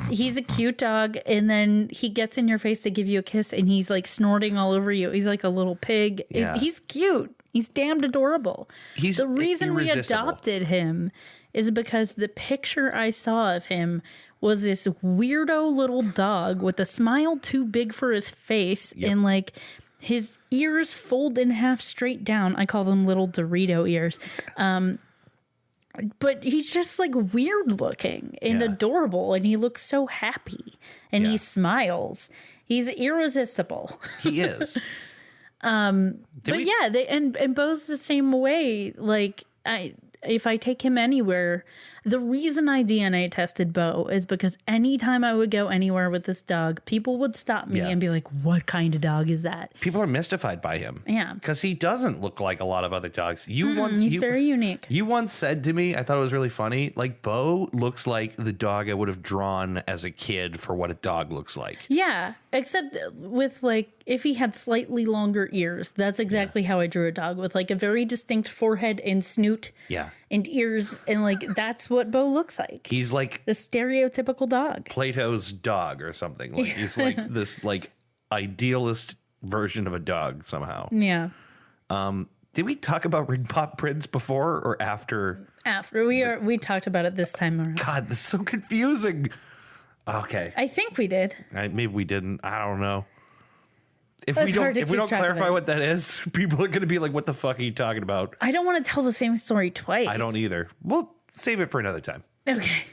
he's a cute dog, and then he gets in your face to give you a kiss, and he's like snorting all over you. He's like a little pig. He's cute. He's damned adorable. The reason we adopted him is because the picture I saw of him was this weirdo little dog with a smile too big for his face, and like his ears fold in half straight down. I call them little Dorito ears. But he's just like weird looking and adorable, and he looks so happy, and he smiles. He's irresistible. He is. And Bo's the same way. Like if I take him anywhere, the reason I DNA tested Bo is because anytime I would go anywhere with this dog, people would stop me and be like, "What kind of dog is that?" People are mystified by him. Yeah. Because he doesn't look like a lot of other dogs. He's very unique. You once said to me, I thought it was really funny, like, Bo looks like the dog I would have drawn as a kid for what a dog looks like. Yeah. Except with like, if he had slightly longer ears, that's exactly how I drew a dog, with like a very distinct forehead and snoot and ears. And like, that's what Bo looks like. He's like the stereotypical dog. Plato's dog or something. Like he's like this like idealist version of a dog somehow. Yeah. Did we talk about Ring Pop Prince before or after? After. We talked about it this time around. God, this is so confusing. Okay. I think we did. Maybe we didn't. I don't know. If we don't clarify what that is, people are going to be like, "What the fuck are you talking about?" I don't want to tell the same story twice. I don't either. We'll save it for another time. Okay.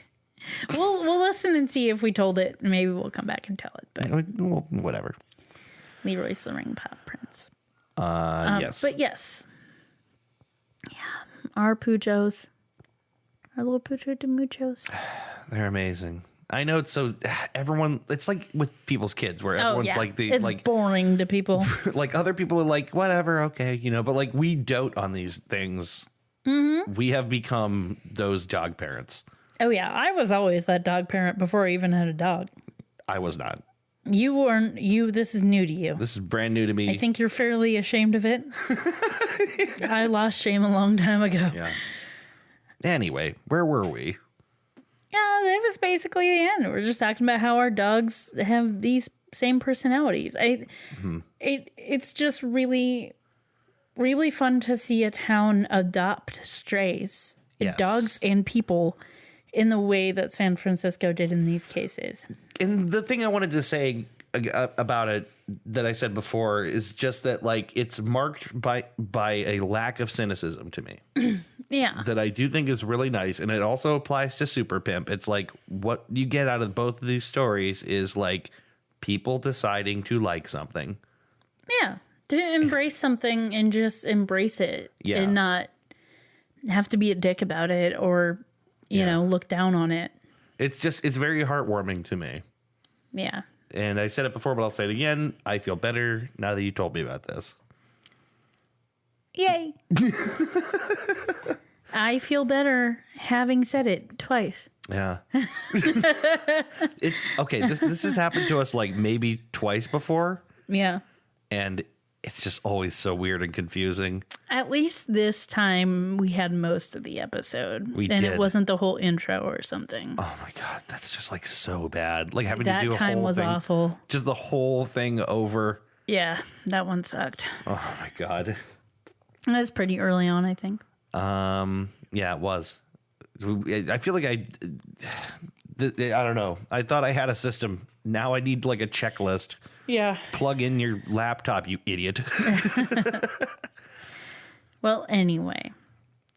We'll listen and see if we told it. Maybe we'll come back and tell it. But well, whatever. Leroy's the Ring Pop Prince. Yes. But yes. Yeah. Our Pujos. Our little Pucho de Muchos. They're amazing. I know it's like with people's kids where everyone's like it's boring to people. Like other people are like, whatever, okay, but like we dote on these things. Mm-hmm. We have become those dog parents. Oh yeah, I was always that dog parent before I even had a dog. I was not. This is new to you. This is brand new to me. I think you're fairly ashamed of it. Yeah. I lost shame a long time ago. Yeah. Anyway, where were we? Yeah, that was basically the end. We're just talking about how our dogs have these same personalities. It's just really, really fun to see a town adopt strays, yes. dogs and people, in the way that San Francisco did in these cases. And the thing I wanted to say about it that I said before is just that, like, it's marked by a lack of cynicism to me. Yeah. That I do think is really nice. And it also applies to Superpimp. It's like what you get out of both of these stories is like people deciding to like something. Yeah. To embrace something and just embrace it. Yeah. And not have to be a dick about it or, you know, look down on it. It's very heartwarming to me. Yeah. And I said it before, but I'll say it again. I feel better now that you told me about this. Yay. I feel better having said it twice. Yeah. It's okay. This has happened to us like maybe twice before. Yeah. And it's just always so weird and confusing. At least this time we had most of the episode. We and did. It wasn't the whole intro or something. Oh my God. That's just like so bad. Like having That to do a time whole was thing. awful. Just the whole thing over. Yeah, that one sucked. Oh my God. It was pretty early on, I think. Yeah, it was. I feel like I don't know. I thought I had a system. Now I need like a checklist. Yeah. Plug in your laptop, you idiot. Well, anyway.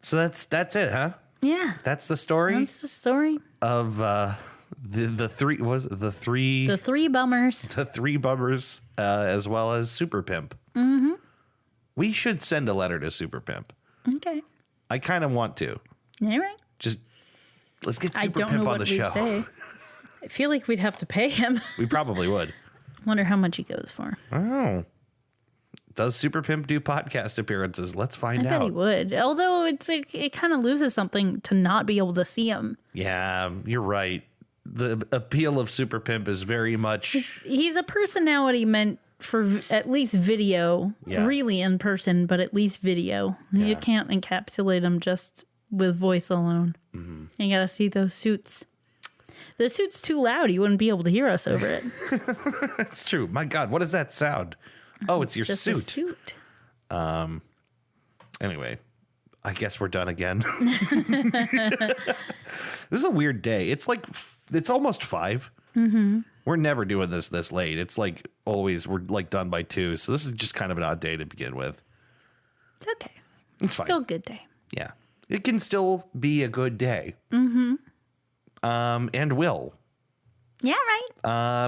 So that's it, huh? Yeah. That's the story That's the story. of the three The three bummers. the three bummers as well as Superpimp. Mm-hmm. We should send a letter to Superpimp. Okay. I kind of want to. All right. Just let's get I don't know Superpimp on what the we'd show. say. I feel like we'd have to pay him. We probably would. Wonder how much he goes for. Oh. Does Superpimp do podcast appearances? Let's find I bet he out. would. Although it kind of loses something to not be able to see him. Yeah, you're right. The appeal of Superpimp is very much He's a personality meant for at least video. Yeah. Really in person, but at least video. Yeah. You can't encapsulate him just with voice alone. Mm-hmm. You gotta see those suits. The suit's too loud. You wouldn't be able to hear us over it. That's true. My God, what does that sound? Oh, it's your Just suit. a suit. Anyway, I guess we're done again. This is a weird day. It's like it's almost 5. Mm-hmm. We're never doing this late. It's like always we're like done by 2. So this is just kind of an odd day to begin with. It's okay. It's fine. Still a good day. Yeah, it can still be a good day. Mm-hmm. And will. Yeah, right.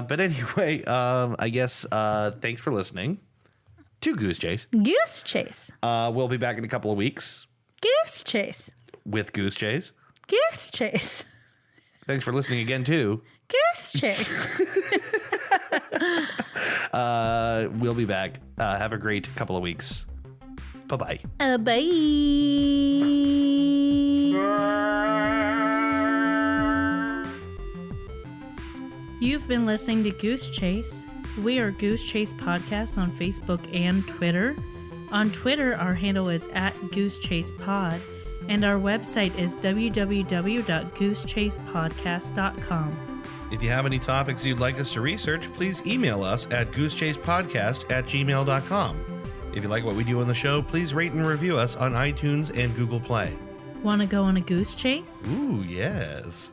But anyway, I guess thanks for listening to Goose Chase. Goose Chase. We'll be back in a couple of weeks Goose Chase. with Goose Chase. Goose Chase. Thanks for listening again, too. Goose Chase. We'll be back. Have a great couple of weeks. Bye-bye. Bye. You've been listening to Goose Chase. We are Goose Chase Podcast on Facebook and Twitter. On Twitter, our handle is @GooseChasePod, and our website is www.goosechasepodcast.com. If you have any topics you'd like us to research, please email us at goosechasepodcast@gmail.com. If you like what we do on the show, please rate and review us on iTunes and Google Play. Want to go on a goose chase? Ooh, yes.